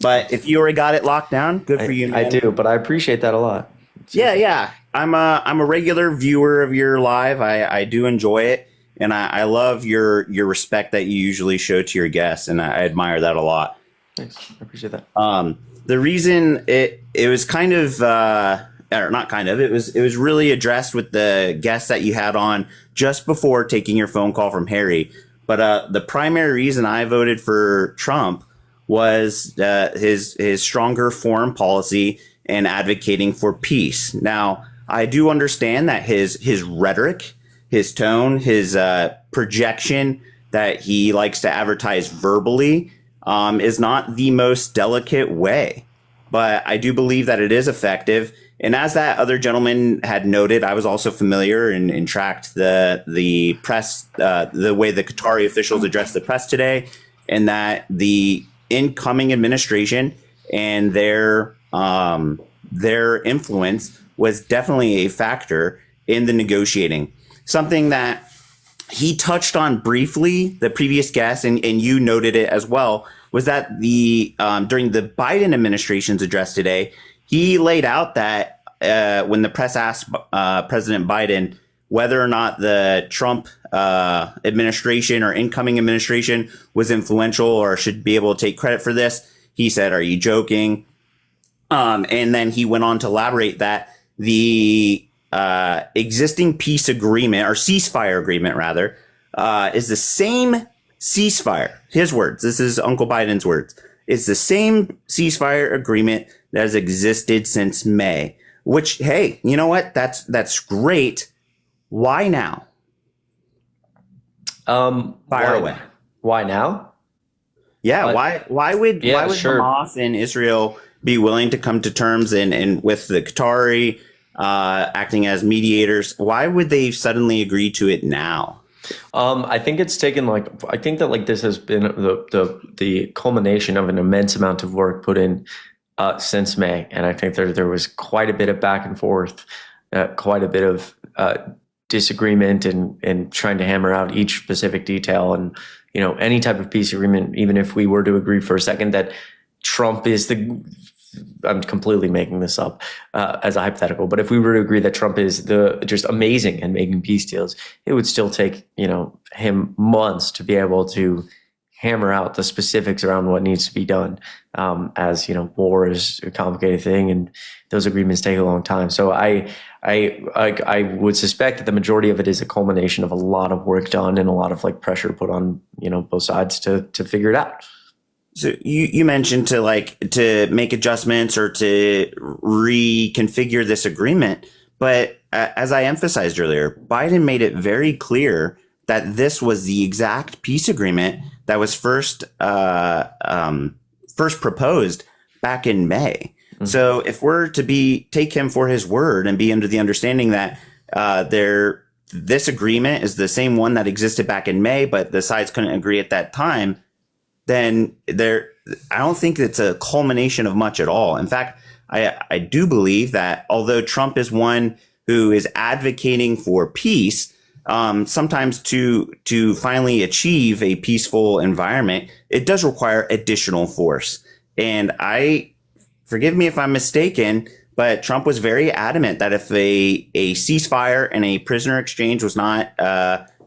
But if you already got it locked down, good for you, man. I do, but I appreciate that a lot. Yeah. I'm a regular viewer of your live. I do enjoy it, and I love your respect that you usually show to your guests, and I admire that a lot. Thanks, I appreciate that. The reason it was kind of or not kind of, it was really addressed with the guest that you had on just before taking your phone call from Harry. But the primary reason I voted for Trump was his stronger foreign policy and advocating for peace. Now, I do understand that his rhetoric, his tone, his projection that he likes to advertise verbally is not the most delicate way. But I do believe that it is effective. And as that other gentleman had noted, I was also familiar and tracked the press, the way the Qatari officials addressed the press today, and that the incoming administration and their influence was definitely a factor in the negotiating. Something that he touched on briefly, the previous guest, and you noted it as well, was that during the Biden administration's address today, he laid out that when the press asked President Biden whether or not the Trump administration or incoming administration was influential or should be able to take credit for this, he said, "Are you joking?" And then he went on to elaborate that the existing peace agreement, or ceasefire agreement rather, is the same ceasefire. His words. This is Uncle Biden's words. It's the same ceasefire agreement that has existed since May. Which, hey, you know what? That's great. Why now? Fire away. Why now? Yeah. Why would sure. Hamas and Israel be willing to come to terms and with the Qatari acting as mediators? Why would they suddenly agree to it now? I think it's taken I think that this has been the culmination of an immense amount of work put in since May, and I think there was quite a bit of back and forth, quite a bit of disagreement, and trying to hammer out each specific detail. And any type of peace agreement, even if we were to agree for a second that Trump is I'm completely making this up as a hypothetical, but if we were to agree that Trump is just amazing at making peace deals, it would still take him months to be able to hammer out the specifics around what needs to be done. As war is a complicated thing, and those agreements take a long time. So I would suspect that the majority of it is a culmination of a lot of work done and a lot of pressure put on both sides to figure it out. So you mentioned to make adjustments or to reconfigure this agreement, but as I emphasized earlier, Biden made it very clear that this was the exact peace agreement that was first proposed back in May. Mm-hmm. So if we're to take him for his word and be under the understanding that this agreement is the same one that existed back in May, but the sides couldn't agree at that time, then I don't think it's a culmination of much at all. In fact, I do believe that although Trump is one who is advocating for peace, sometimes to finally achieve a peaceful environment, it does require additional force. And forgive me if I'm mistaken, but Trump was very adamant that if a ceasefire and a prisoner exchange was not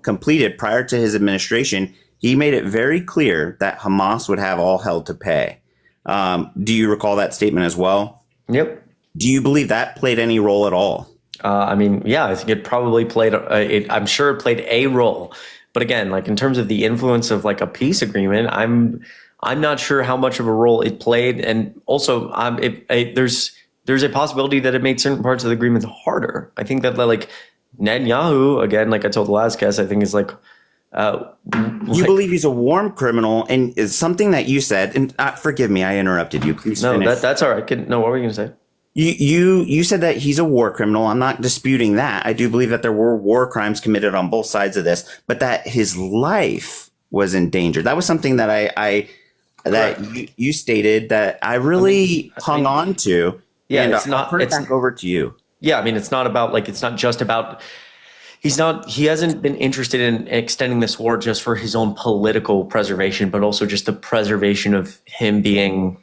completed prior to his administration, he made it very clear that Hamas would have all hell to pay. Do you recall that statement as well? Yep. Do you believe that played any role at all? I think it probably played. I'm sure it played a role, but again, in terms of the influence of a peace agreement, I'm not sure how much of a role it played, and also there's a possibility that it made certain parts of the agreement harder. I think that Netanyahu, again, like I told the last guest, I think is you believe he's a war criminal, and is something that you said, and forgive me, I interrupted you. Please finish. No, that's all right. No, what were you going to say? You said that he's a war criminal. I'm not disputing that. I do believe that there were war crimes committed on both sides of this, but that his life was in danger. That was something that you stated that I really hung on to. Yeah, and it's not. I'll turn it back over to you. Yeah, it's not about it's not just about. He hasn't been interested in extending this war just for his own political preservation, but also just the preservation of him being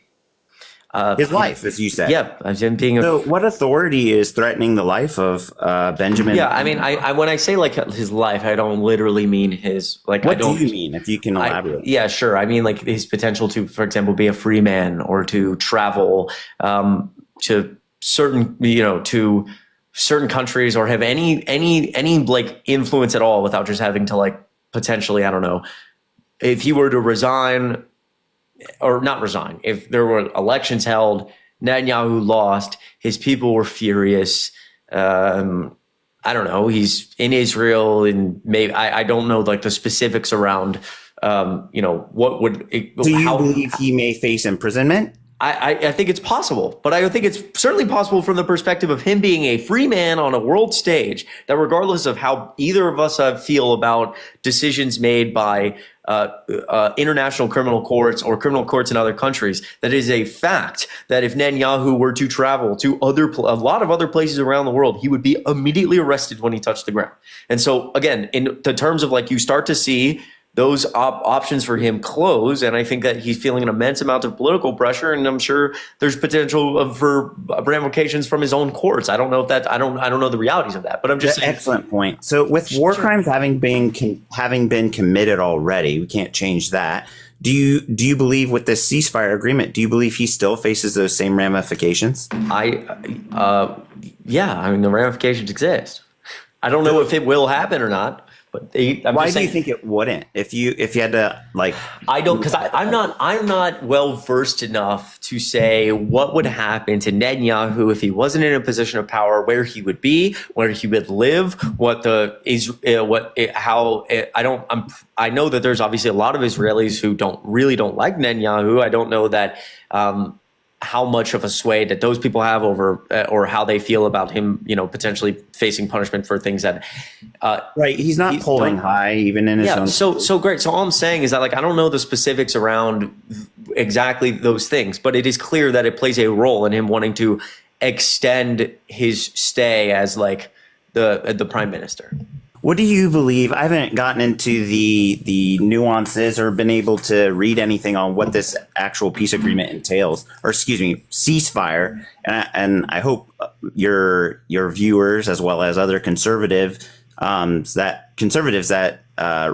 his life, as you said. Yeah, as him being. So, what authority is threatening the life of Benjamin? Yeah, I when I say his life, I don't literally mean his What do you mean? If you can elaborate. Yeah, sure. I mean his potential to, for example, be a free man or to travel to certain to certain countries or have any influence at all without just having to potentially, I don't know, if he were to resign or not resign, if there were elections held, Netanyahu lost, his people were furious. I don't know, he's in Israel and maybe, I don't know the specifics around, what would. Do you believe he may face imprisonment? I think it's possible, but I think it's certainly possible from the perspective of him being a free man on a world stage, that regardless of how either of us feel about decisions made by international criminal courts or criminal courts in other countries, that is a fact that if Netanyahu were to travel to a lot of other places around the world, he would be immediately arrested when he touched the ground. And so again, in the terms of like, you start to see those options for him close, and I think that he's feeling an immense amount of political pressure, and I'm sure there's potential for ramifications from his own courts. I don't know if that I don't know the realities of that, but I'm just saying. Excellent point. So with war crimes having been committed already, we can't change that. Do you believe with this ceasefire agreement? Do you believe he still faces those same ramifications? Yeah, I mean the ramifications exist. I don't know if it will happen or not. Why do you think it wouldn't? If you had to like, I don't, because I'm not well versed enough to say what would happen to Netanyahu if he wasn't in a position of power, where he would be, where he would live, I know that there's obviously a lot of Israelis who don't like Netanyahu. I don't know that how much of a sway that those people have over, or how they feel about him, potentially facing punishment for things that, right. He's not polling high even in his own. So great. So all I'm saying is that like, I don't know the specifics around exactly those things, but it is clear that it plays a role in him wanting to extend his stay as like the prime minister. What do you believe? I haven't gotten into the nuances or been able to read anything on what this actual peace agreement entails, or excuse me, ceasefire. And I hope your viewers, as well as other conservatives that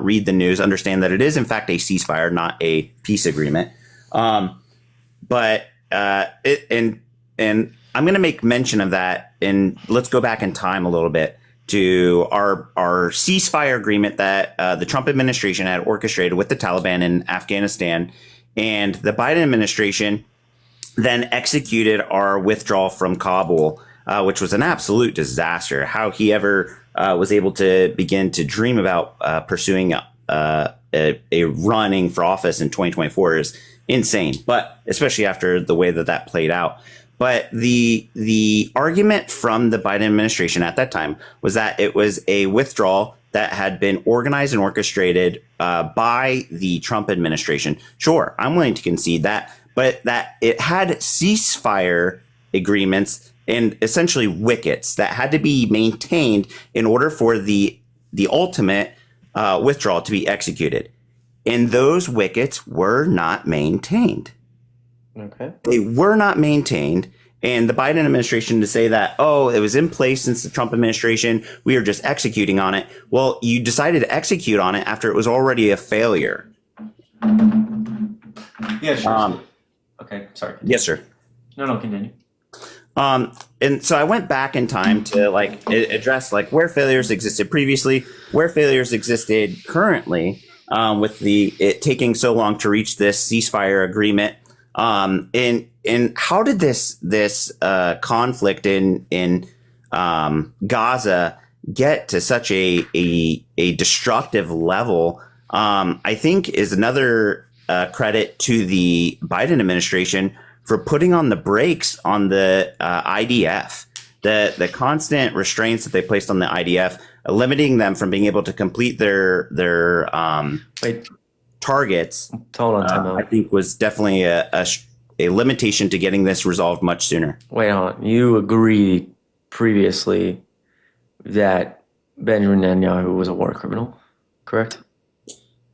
read the news, understand that it is in fact a ceasefire, not a peace agreement. And I'm going to make mention of that, and let's go back in time a little bit to our ceasefire agreement that the Trump administration had orchestrated with the Taliban in Afghanistan, and the Biden administration then executed our withdrawal from Kabul, which was an absolute disaster. How he ever was able to begin to dream about pursuing a running for office in 2024 is insane, but especially after the way that played out. But the argument from the Biden administration at that time was that it was a withdrawal that had been organized and orchestrated by the Trump administration. Sure, I'm willing to concede that, but that it had ceasefire agreements and essentially wickets that had to be maintained in order for the ultimate withdrawal to be executed. And those wickets were not maintained. Okay. They were not maintained. And the Biden administration to say that, oh, it was in place since the Trump administration, we are just executing on it. Well, you decided to execute on it after it was already a failure. Yeah, sure. Okay, sorry. Yes, sir. No, continue. And so I went back in time to like address like where failures existed previously, where failures existed currently, with it taking so long to reach this ceasefire agreement. And how did this conflict in Gaza get to such a destructive level? I think is another credit to the Biden administration for putting on the brakes on the IDF, the constant restraints that they placed on the IDF, limiting them from being able to complete their targets. Hold on, time out. I think was definitely a limitation to getting this resolved much sooner. Wait, hold on. You agreed previously that Benjamin Netanyahu was a war criminal, correct?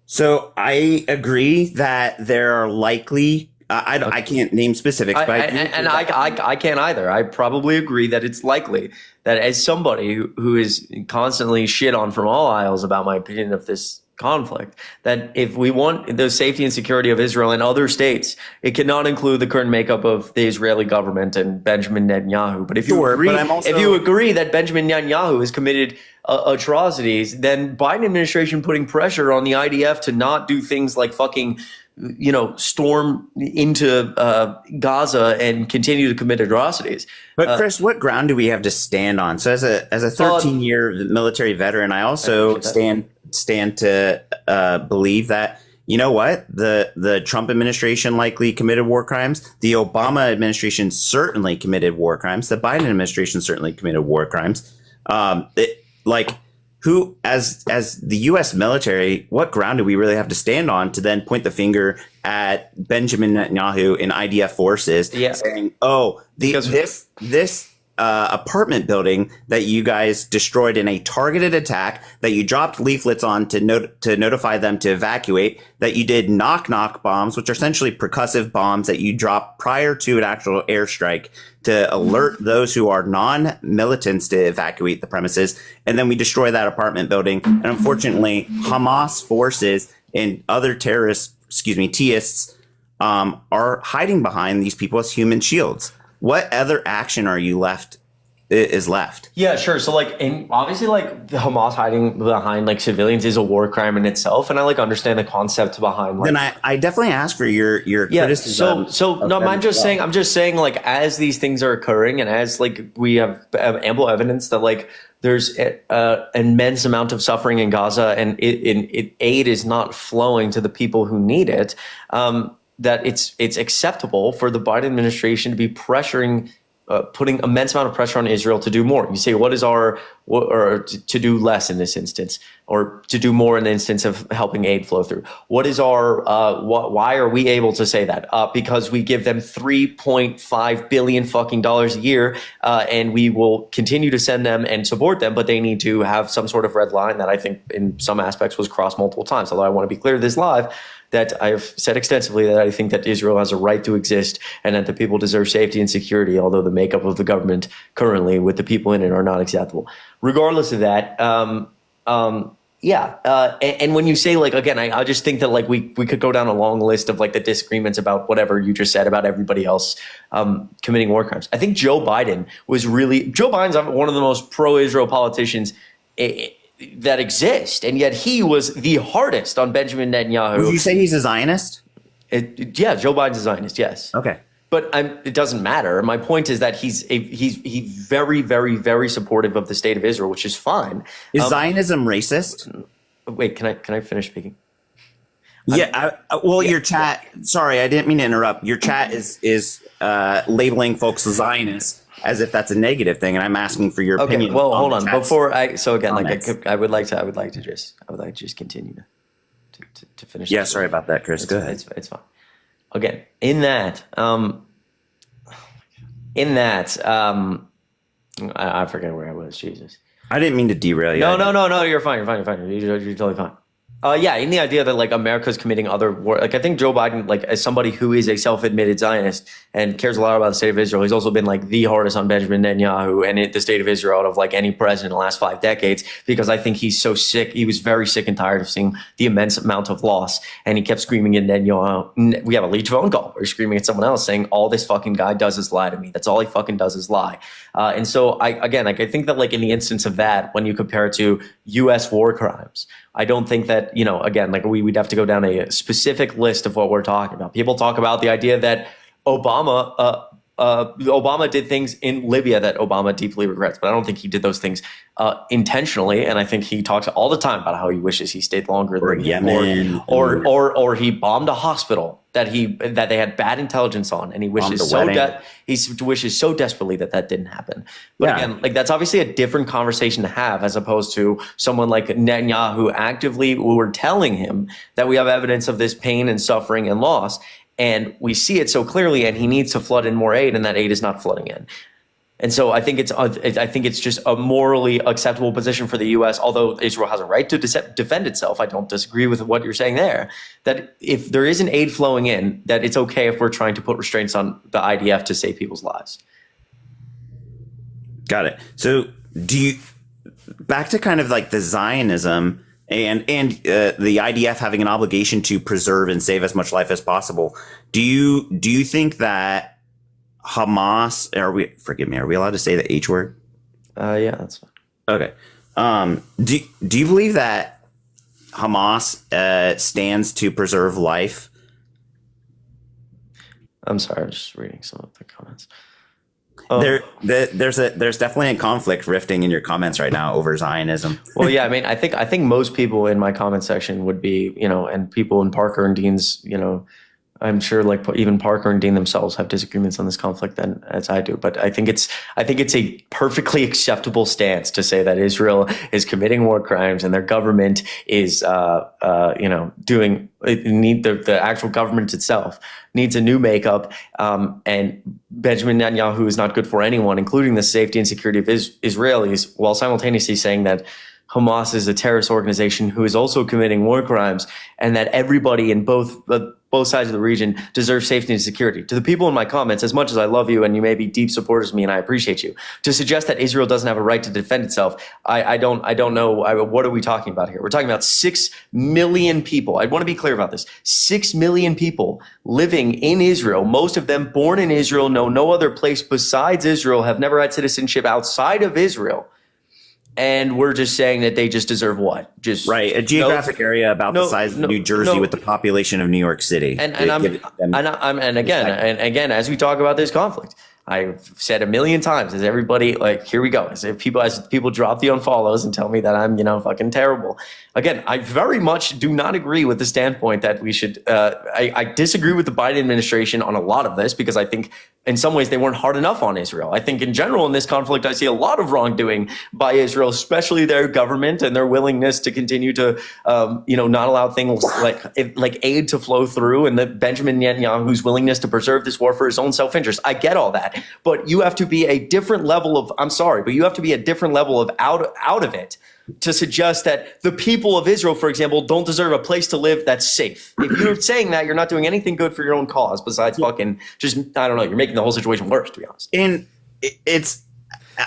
So I agree that there are likely. I can't name specifics, but I can't either. I probably agree that it's likely that as somebody who is constantly shit on from all aisles about my opinion of this conflict, that if we want the safety and security of Israel and other states, it cannot include the current makeup of the Israeli government and Benjamin Netanyahu. But if you agree that Benjamin Netanyahu has committed atrocities, then Biden administration putting pressure on the IDF to not do things like fucking storm into Gaza and continue to commit atrocities. But Chris, what ground do we have to stand on? So as a 13-year military veteran, I also stand to believe that you know what? The Trump administration likely committed war crimes. The Obama administration certainly committed war crimes. The Biden administration certainly committed war crimes. Who, as the U.S. military, what ground do we really have to stand on to then point the finger at Benjamin Netanyahu and IDF forces, saying, "Oh, this apartment building that you guys destroyed in a targeted attack, that you dropped leaflets on to notify them to evacuate, that you did knock bombs, which are essentially percussive bombs that you drop prior to an actual airstrike to alert those who are non-militants to evacuate the premises, and then we destroy that apartment building. And unfortunately, Hamas forces and other teists are hiding behind these people as human shields. What other action are you left? Is left? Yeah, sure. So obviously the Hamas hiding behind like civilians is a war crime in itself, and I understand the concept behind. Then I definitely ask for your criticism. So no, I'm just saying like as these things are occurring, and as we have ample evidence that there's an immense amount of suffering in Gaza, and aid is not flowing to the people who need it. That it's acceptable for the Biden administration to be pressuring. Putting immense amount of pressure on Israel to do more. You say, or to do less in this instance, or to do more in the instance of helping aid flow through? What is why are we able to say that? Because we give them $3.5 billion fucking dollars a year, and we will continue to send them and support them, but they need to have some sort of red line that I think in some aspects was crossed multiple times. Although I want to be clear this live, that I've said extensively that I think that Israel has a right to exist and that the people deserve safety and security, although the makeup of the government currently with the people in it are not acceptable. Regardless of that, and when you say again, I just think that we could go down a long list of the disagreements about whatever you just said about everybody else committing war crimes. I think Joe Biden's one of the most pro-Israel politicians that exist, and yet he was the hardest on Benjamin Netanyahu. Would you say he's a Zionist? Joe Biden's a Zionist, yes. Okay. But it doesn't matter. My point is that he's very, very, very supportive of the state of Israel, which is fine. Is Zionism racist? Wait, can I finish speaking? Your chat. Sorry, I didn't mean to interrupt. Your chat is labeling folks as Zionists as if that's a negative thing, and I'm asking for your opinion. Well, hold on. Before I would like to just continue to finish. Yeah, sorry about that, Chris. Go ahead. It's fine. Again, in that, I forget where I was. Jesus. I didn't mean to derail you. No. You're fine. You're totally fine. In the idea that America's committing other war, I think Joe Biden, as somebody who is a self-admitted Zionist and cares a lot about the state of Israel, he's also been the hardest on Benjamin Netanyahu and the state of Israel out of any president in the last 5 decades, because I think he's so sick. He was very sick and tired of seeing the immense amount of loss, and he kept screaming at Netanyahu. We have a leaked phone call where he's screaming at someone else saying, all this fucking guy does is lie to me. That's all he fucking does is lie. And so I think that in the instance of that, when you compare it to U.S. war crimes, I don't think that, we'd have to go down a specific list of what we're talking about. People talk about the idea that Obama did things in Libya that Obama deeply regrets, but I don't think he did those things intentionally. And I think he talks all the time about how he wishes he stayed longer than Yemen, or he bombed a hospital that they had bad intelligence on, and he wishes so desperately that didn't happen. But again, that's obviously a different conversation to have, as opposed to someone like Netanyahu actively were telling him that we have evidence of this pain and suffering and loss, and we see it so clearly, and he needs to flood in more aid, and that aid is not flooding in. And so I think it's just a morally acceptable position for the U.S., although Israel has a right to defend itself. I don't disagree with what you're saying there, that if there is an aid flowing in, that it's okay if we're trying to put restraints on the IDF to save people's lives. Got it. So back to kind of the Zionism and the IDF having an obligation to preserve and save as much life as possible. Do you think that Hamas, are we allowed to say the H word? Yeah, that's fine. Okay. Do you believe that Hamas stands to preserve life? I'm sorry, I'm just reading some of the comments. There's definitely a conflict rifting in your comments right now over Zionism. Well, yeah, I mean, I think most people in my comment section would be, and people in Parker and Dean's, I'm sure like even Parker and Dean themselves have disagreements on this conflict than as I do. But I think it's a perfectly acceptable stance to say that Israel is committing war crimes and their government is, doing the actual government itself needs a new makeup. And Benjamin Netanyahu is not good for anyone, including the safety and security of Israelis, while simultaneously saying that Hamas is a terrorist organization who is also committing war crimes, and that everybody in both sides of the region deserves safety and security. To the people in my comments, as much as I love you and you may be deep supporters of me and I appreciate you, to suggest that Israel doesn't have a right to defend itself, I don't know. What are we talking about here? We're talking about 6 million people. I want to be clear about this. 6 million people living in Israel, most of them born in Israel, know no other place besides Israel, have never had citizenship outside of Israel. And we're just saying that they just deserve what? Just right, a geographic area about the size of New Jersey with the population of New York City. And again, as we talk about this conflict, I've said a million times, as everybody, like, here we go. As people drop the unfollows and tell me that I'm, fucking terrible. Again, I very much do not agree with the standpoint that we should, I disagree with the Biden administration on a lot of this, because I think in some ways they weren't hard enough on Israel. I think in general in this conflict, I see a lot of wrongdoing by Israel, especially their government and their willingness to continue to, not allow things like aid to flow through, and that Benjamin Netanyahu's willingness to preserve this war for his own self-interest. I get all that, but you have to be a different level of, I'm sorry, but you have to be a different level of out of it to suggest that the people of Israel, for example, don't deserve a place to live that's safe. If you're saying that, you're not doing anything good for your own cause besides fucking just, I don't know, you're making the whole situation worse, to be honest. And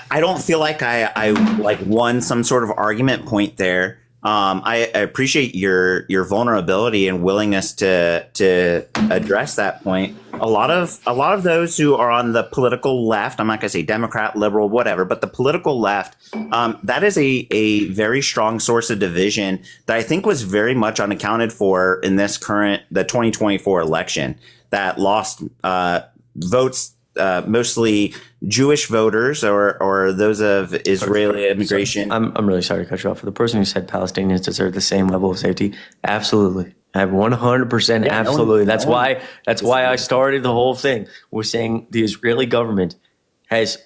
I don't feel like I like won some sort of argument point there. I appreciate your vulnerability and willingness to address that point. A lot of those who are on the political left, I'm not going to say Democrat, liberal, whatever, but the political left, that is a very strong source of division that I think was very much unaccounted for in the 2024 election, that lost votes, mostly Jewish voters or those of Israeli immigration. I'm really sorry to cut you off. For the person who said Palestinians deserve the same level of safety, absolutely. I have 100% absolutely. That's why I started the whole thing. We're saying the Israeli government has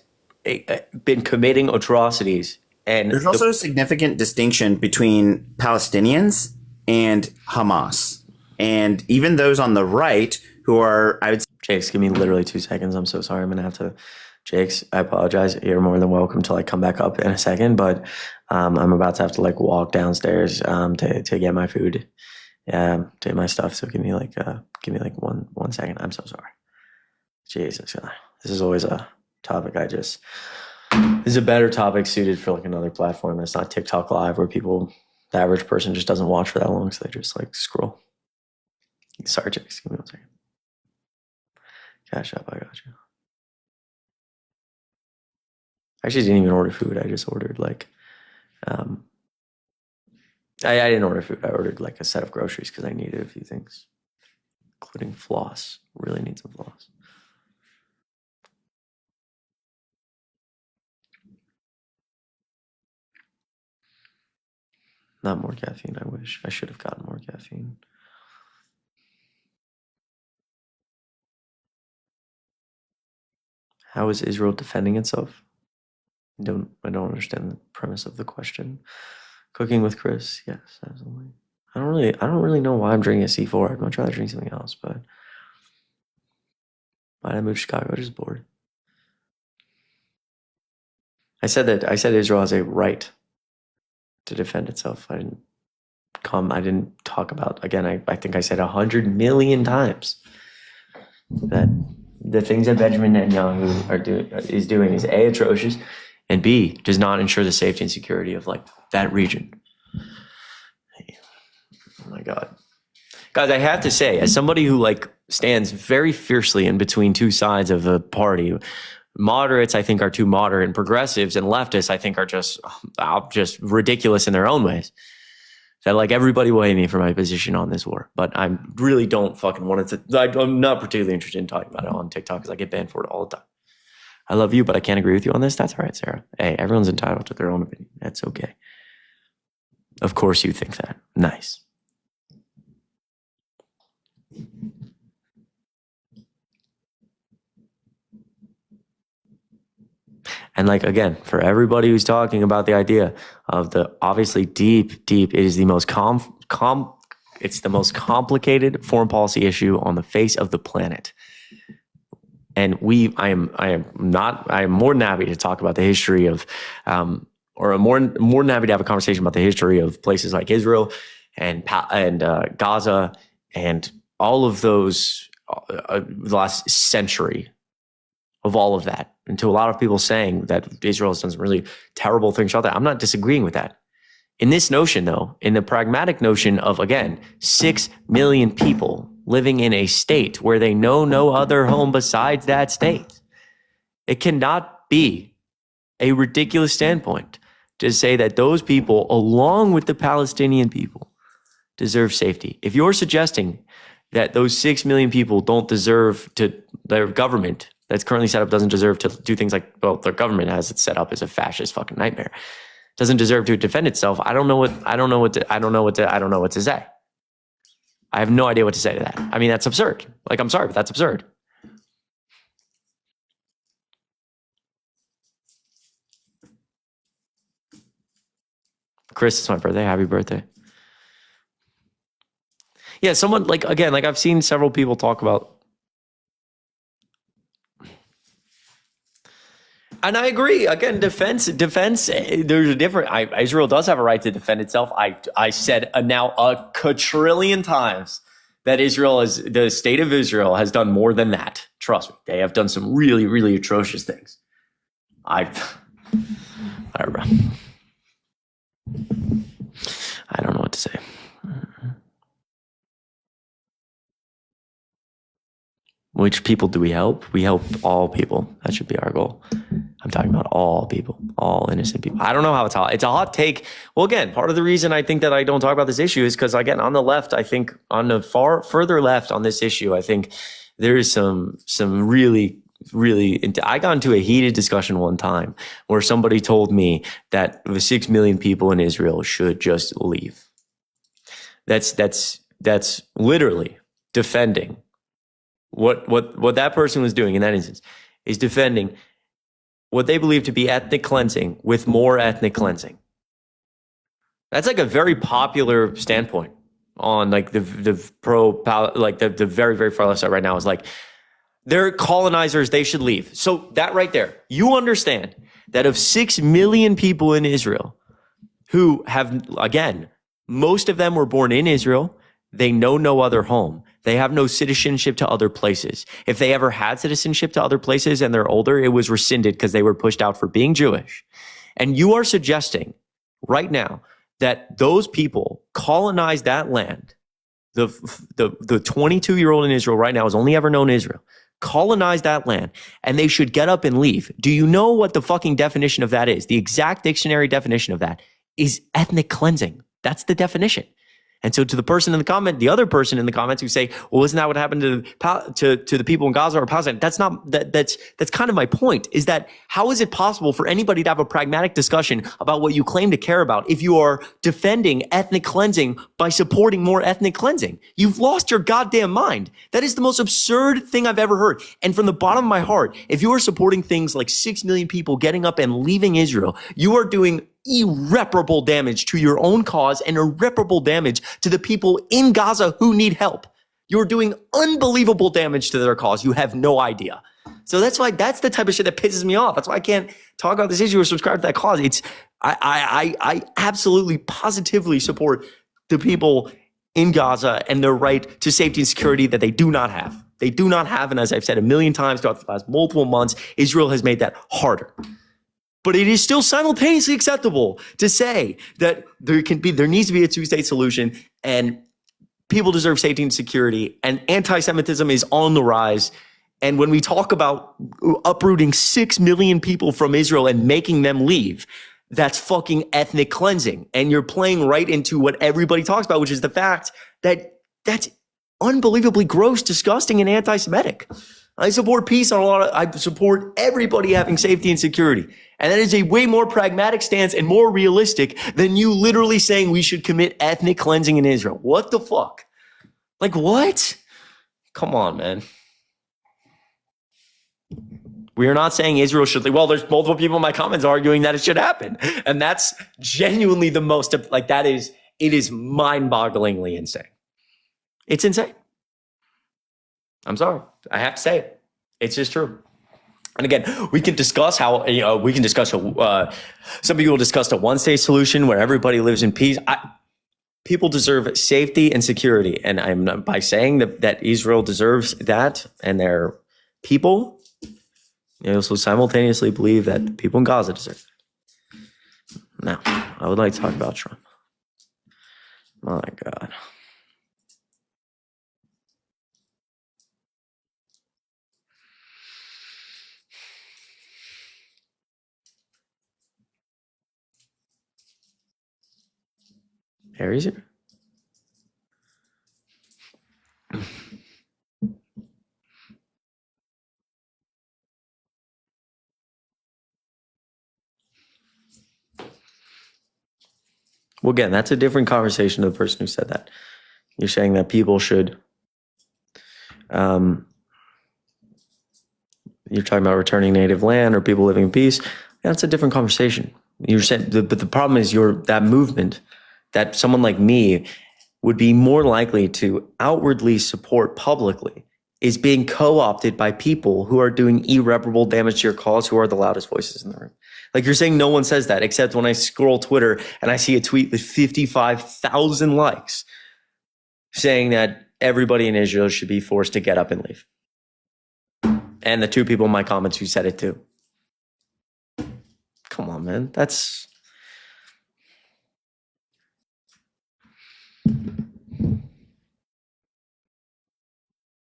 been committing atrocities, and there's also a significant distinction between Palestinians and Hamas, and even those on the right who are, I would say, Jakes, give me literally 2 seconds. I'm so sorry. I'm going to have to, Jakes, I apologize. You're more than welcome to come back up in a second, but I'm about to have to walk downstairs to get my food, to get my stuff. So give me 1 second. I'm so sorry. Jesus. This is always a topic this is a better topic suited for another platform that's not TikTok Live, where the average person just doesn't watch for that long. So they just scroll. Sorry, Jakes, give me 1 second. Cash App, I got you. I actually didn't even order food. I just ordered I didn't order food. I ordered a set of groceries because I needed a few things, including floss. Really need some floss. Not more caffeine, I wish. I should have gotten more caffeine. How is Israel defending itself? I don't understand the premise of the question. Cooking with Chris, yes, absolutely. I don't really know why I'm drinking a C4. I'd much rather drink something else, but why'd I move to Chicago? Just bored. I said Israel has a right to defend itself. I didn't talk about, again, I think I said 100 million times that the things that Benjamin Netanyahu is doing is A, atrocious, and B, does not ensure the safety and security of that region. Oh my God. Guys, I have to say, as somebody who stands very fiercely in between two sides of the party, moderates I think are too moderate, and progressives and leftists I think are just ridiculous in their own ways. That everybody will hate me for my position on this war, but I really don't fucking want it to. I'm not particularly interested in talking about it on TikTok because I get banned for it all the time. I love you, but I can't agree with you on this. That's all right, Sarah. Hey, everyone's entitled to their own opinion. That's okay. Of course you think that. Nice. And like, again, for everybody who's talking about the idea of the obviously deep, it is the most it's the most complicated foreign policy issue on the face of the planet. And I am more than happy to talk about the history of, or more than happy to have a conversation about the history of places like Israel and Gaza and all of those, the last century of all of that. And to a lot of people saying that Israel has done some really terrible things out there, I'm not disagreeing with that. In this notion, though, in the pragmatic notion of, again, 6 million people living in a state where they know no other home besides that state, it cannot be a ridiculous standpoint to say that those people, along with the Palestinian people, deserve safety. If you're suggesting that those 6 million people don't deserve to, their government that's currently set up doesn't deserve to do things like, well, their government as it's set up is a fascist fucking nightmare, doesn't deserve to defend itself, I don't know what to say. I have no idea what to say to that. I mean, that's absurd. Like, I'm sorry, but that's absurd. Chris, it's my birthday. Happy birthday. Yeah, someone like, again, like I've seen several people talk about, and I agree. Again, defense. There's a different. Israel does have a right to defend itself. I said now a quadrillion times that the state of Israel has done more than that. Trust me, they have done some really, really atrocious things. I don't know what to say. Which people do we help? We help all people. That should be our goal. I'm talking about all people, all innocent people. I don't know how it's hot. It's a hot take. Well, again, part of the reason I think that I don't talk about this issue is because, again, on the left, I think on the further left on this issue, I think there is some really, I got into a heated discussion one time where somebody told me that the 6 million people in Israel should just leave. That's literally defending what that person was doing in that instance is defending what they believe to be ethnic cleansing with more ethnic cleansing. That's like a very popular standpoint on like the very, very far left side right now is like, they're colonizers, they should leave. So that right there, you understand that of 6 million people in Israel who have, again, most of them were born in Israel, they know no other home. They have no citizenship to other places. If they ever had citizenship to other places and they're older, it was rescinded because they were pushed out for being Jewish. And you are suggesting right now that those people colonized that land. The 22-year-old in Israel right now has only ever known Israel. Colonize that land and they should get up and leave. Do you know what the fucking definition of that is? The exact dictionary definition of that is ethnic cleansing. That's the definition. And so to the person in the comment, the other person in the comments who say, well, isn't that what happened to the people in Gaza or Palestine? That's not, that's kind of my point, is that how is it possible for anybody to have a pragmatic discussion about what you claim to care about if you are defending ethnic cleansing by supporting more ethnic cleansing? You've lost your goddamn mind. That is the most absurd thing I've ever heard. And from the bottom of my heart, if you are supporting things like 6 million people getting up and leaving Israel, you are doing irreparable damage to your own cause and irreparable damage to the people in Gaza who need help. You're doing unbelievable damage to their cause. You have no idea. So that's the type of shit that pisses me off. That's why I can't talk about this issue or subscribe to that cause. I absolutely positively support the people in Gaza and their right to safety and security that they do not have. They do not have, and as I've said a million times throughout the last multiple months, Israel has made that harder. But it is still simultaneously acceptable to say that there needs to be a two-state solution and people deserve safety and security and anti-Semitism is on the rise. And when we talk about uprooting 6 million people from Israel and making them leave, that's fucking ethnic cleansing. And you're playing right into what everybody talks about, which is the fact that that's unbelievably gross, disgusting, and anti-Semitic. I support peace on I support everybody having safety and security. And that is a way more pragmatic stance and more realistic than you literally saying we should commit ethnic cleansing in Israel. What the fuck? Like, what? Come on, man. We are not saying Israel should, well, there's multiple people in my comments arguing that it should happen. And that's genuinely the most, like, it is mind-bogglingly insane. It's insane. I'm sorry. I have to say it. It's just true. And again, we can discuss how, some people discussed a one-state solution where everybody lives in peace. People deserve safety and security. And I'm not, by saying that Israel deserves that and their people, I also simultaneously believe that the people in Gaza deserve it. Now, I would like to talk about Trump. My God. Harry's here? Well, again, that's a different conversation to the person who said that. You're saying that people should, you're talking about returning native land or people living in peace. That's a different conversation. You're saying, but the problem is that movement, that someone like me would be more likely to outwardly support publicly, is being co-opted by people who are doing irreparable damage to your cause, who are the loudest voices in the room. Like, you're saying no one says that, except when I scroll Twitter and I see a tweet with 55,000 likes saying that everybody in Israel should be forced to get up and leave. And the two people in my comments who said it too. Come on, man. That's...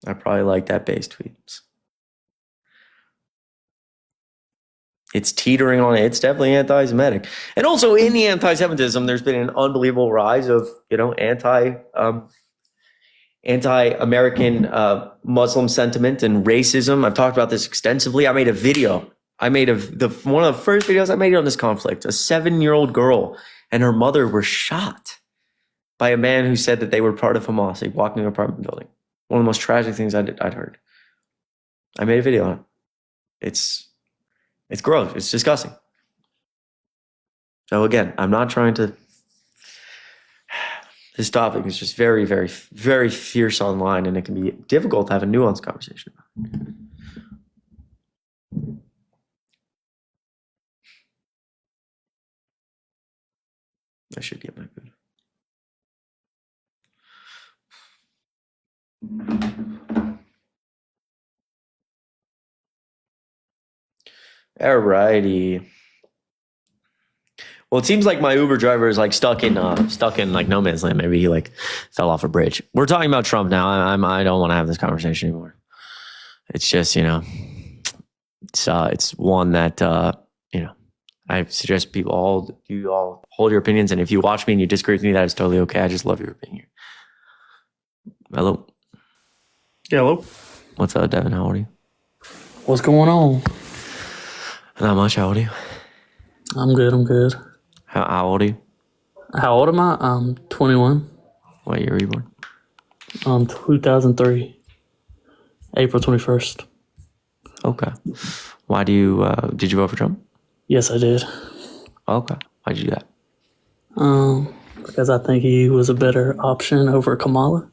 I probably like that base tweets. It's teetering on it. It's definitely anti-Semitic. And also in the anti-Semitism, there's been an unbelievable rise of, anti-American Muslim sentiment and racism. I've talked about this extensively. I made a video. One of the first videos I made on this conflict. A 7-year-old girl and her mother were shot by a man who said that they were part of Hamas, like walking in an apartment building. One of the most tragic things I'd heard. I made a video on it. It's gross. It's disgusting. So again, I'm not trying to... This topic is just very, very, very fierce online, and it can be difficult to have a nuanced conversation about it. I should get my food. Alrighty. Well, it seems like my Uber driver is like stuck in like no man's land. Maybe he like fell off a bridge. We're talking about Trump now. I don't want to have this conversation anymore. It's just, it's one that I suggest you all hold your opinions, and if you watch me and you disagree with me, that is totally okay. I just love your opinion. Hello. Yeah, hello. What's up, Devin? How old are you? What's going on? Not much. How old are you? I'm good. How old are you? How old am I? I'm 21. What year were you born? 2003. April 21st. Okay. Why did you vote for Trump? Yes, I did. Okay. Why'd you do that? Because I think he was a better option over Kamala.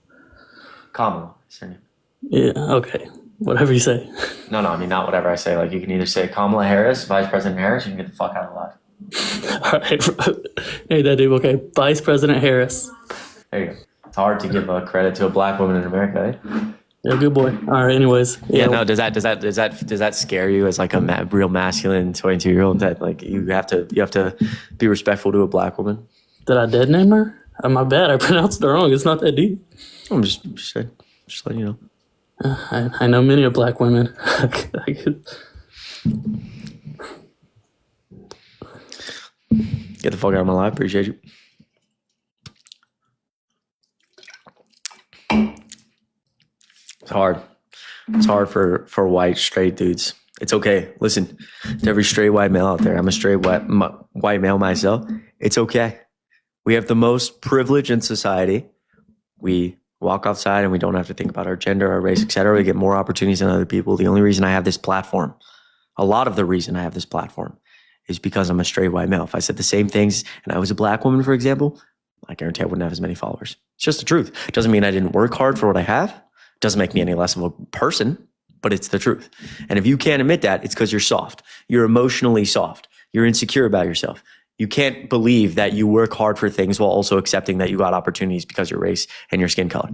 Kamala. Is her name. Yeah, okay. Whatever you say. No, I mean, not whatever I say. Like, you can either say Kamala Harris, Vice President Harris, you can get the fuck out of life. All right. Hey, that dude. Okay. Vice President Harris. There you go. It's hard to give credit to a black woman in America, eh? Yeah, good boy. All right. Anyways. Yeah. No. Does that scare you as like a real masculine 22-year-old that like you have to be respectful to a black woman? Did I dead name her? My bad. I pronounced it wrong. It's not that deep. I'm just letting you know. I know many of black women. Get the fuck out of my life. Appreciate you. It's hard. It's hard for white straight dudes. It's okay. Listen, to every straight white male out there, I'm a straight white male myself. It's okay. We have the most privilege in society. We walk outside and we don't have to think about our gender, our race, etc. We get more opportunities than other people. The only reason I have this platform, a lot of the reason I have this platform, is because I'm a straight white male. If I said the same things and I was a black woman, for example, I guarantee I wouldn't have as many followers. It's just the truth. It doesn't mean I didn't work hard for what I have. It doesn't make me any less of a person, but it's the truth. And if you can't admit that, it's because you're soft. You're emotionally soft. You're insecure about yourself. You can't believe that you work hard for things while also accepting that you got opportunities because of your race and your skin color.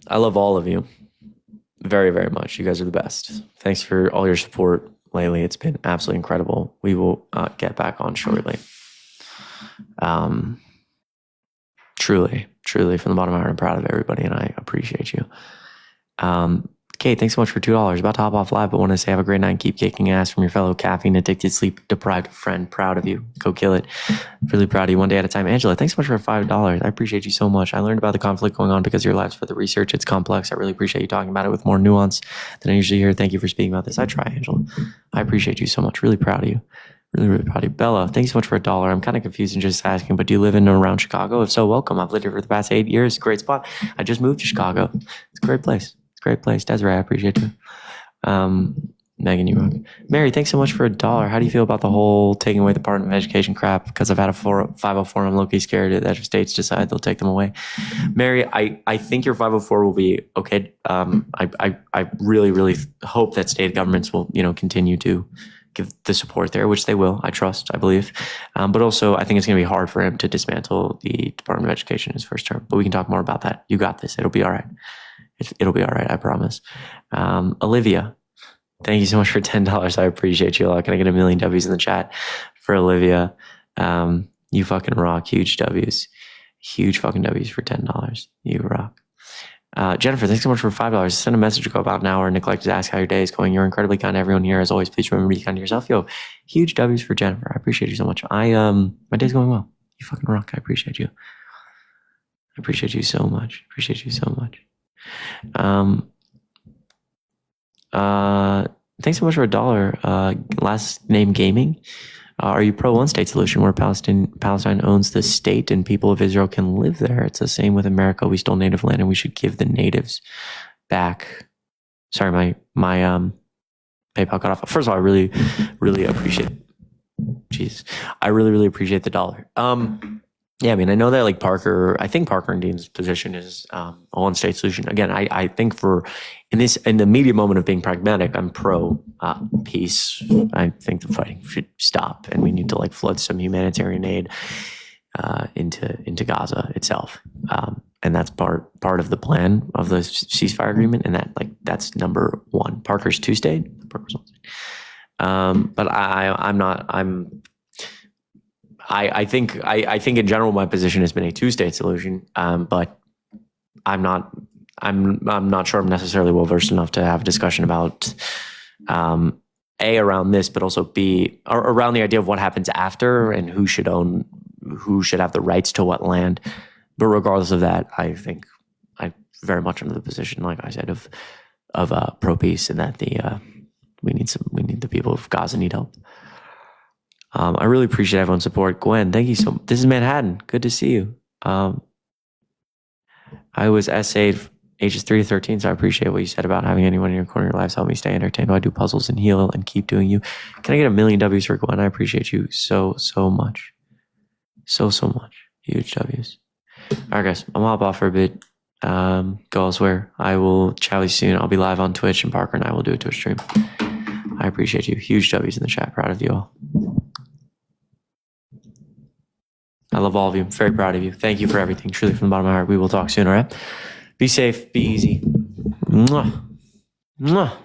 I love all of you very, very much. You guys are the best. Thanks for all your support lately. It's been absolutely incredible. We will get back on shortly. Truly, from the bottom of my heart, I'm proud of everybody and I appreciate you. Kate, thanks so much for $2. About to hop off live, but want to say have a great night and keep kicking ass from your fellow caffeine-addicted, sleep-deprived friend. Proud of you. Go kill it. Really proud of you. One day at a time. Angela, thanks so much for $5. I appreciate you so much. I learned about the conflict going on because of your lives for the research. It's complex. I really appreciate you talking about it with more nuance than I usually hear. Thank you for speaking about this. I try, Angela. I appreciate you so much. Really proud of you. Really proud of you. Bella, thanks so much for $1. I'm kind of confused and just asking, but do you live in and around Chicago? If so, welcome. I've lived here for the past 8 years. Great spot. I just moved to Chicago. It's a great place. Great place. Desiree, I appreciate you. Megan, you rock. Mary, thanks so much for $1. How do you feel about the whole taking away the Department of Education crap? Because I've had a 504 and I'm low-key scared that if states decide they'll take them away. Mary, I think your 504 will be okay. I really hope that state governments will, continue to give the support there, which they will. I trust, I believe. But also, I think it's going to be hard for him to dismantle the Department of Education in his first term. But we can talk more about that. You got this. It'll be all right. It'll be all right, I promise. Olivia, thank you so much for $10. I appreciate you a lot. Can I get a million W's in the chat for Olivia? You fucking rock. Huge W's. Huge fucking W's for $10. You rock. Jennifer, thanks so much for $5. Send a message ago about an hour. Neglected to ask how your day is going. You're incredibly kind to everyone here. As always, please remember to be kind to yourself. Yo, huge W's for Jennifer. I appreciate you so much. My day's going well. You fucking rock. I appreciate you. I appreciate you so much. Appreciate you so much. Thanks so much for $1. Last name gaming. Are you pro one state solution where Palestine owns the state and people of Israel can live there? It's the same with America. We stole native land and we should give the natives back. Sorry, my PayPal got off. First of all, I really, really appreciate. I really appreciate the dollar. Yeah, I mean, I know that like I think Parker and Dean's position is a one-state solution. Again, I think in the immediate moment of being pragmatic, I'm pro peace. I think the fighting should stop, and we need to like flood some humanitarian aid into Gaza itself, and that's part of the plan of the ceasefire agreement, and that's number one. Parker's two-state. Parker's one-state. But I think in general my position has been a two-state solution, but I'm not sure I'm necessarily well versed enough to have a discussion about A, around this, but also B, around the idea of what happens after and who should have the rights to what land. But regardless of that, I think I'm very much under the position, like I said, of pro peace, and that we need the people of Gaza need help. I really appreciate everyone's support. Gwen, thank you so much. This is Manhattan. Good to see you. I was SA'd ages 3 to 13, so I appreciate what you said about having anyone in your corner of your lives help me stay entertained while I do puzzles and heal and keep doing you. Can I get 1,000,000 W's for Gwen? I appreciate you so much. So much. Huge W's. All right, guys. I'm hop off for a bit. Go elsewhere. I will chat with you soon. I'll be live on Twitch, and Parker and I will do a Twitch stream. I appreciate you. Huge W's in the chat. Proud of you all. I love all of you. I'm very proud of you. Thank you for everything. Truly from the bottom of my heart. We will talk soon, all right? Be safe. Be easy. Mwah. Mwah.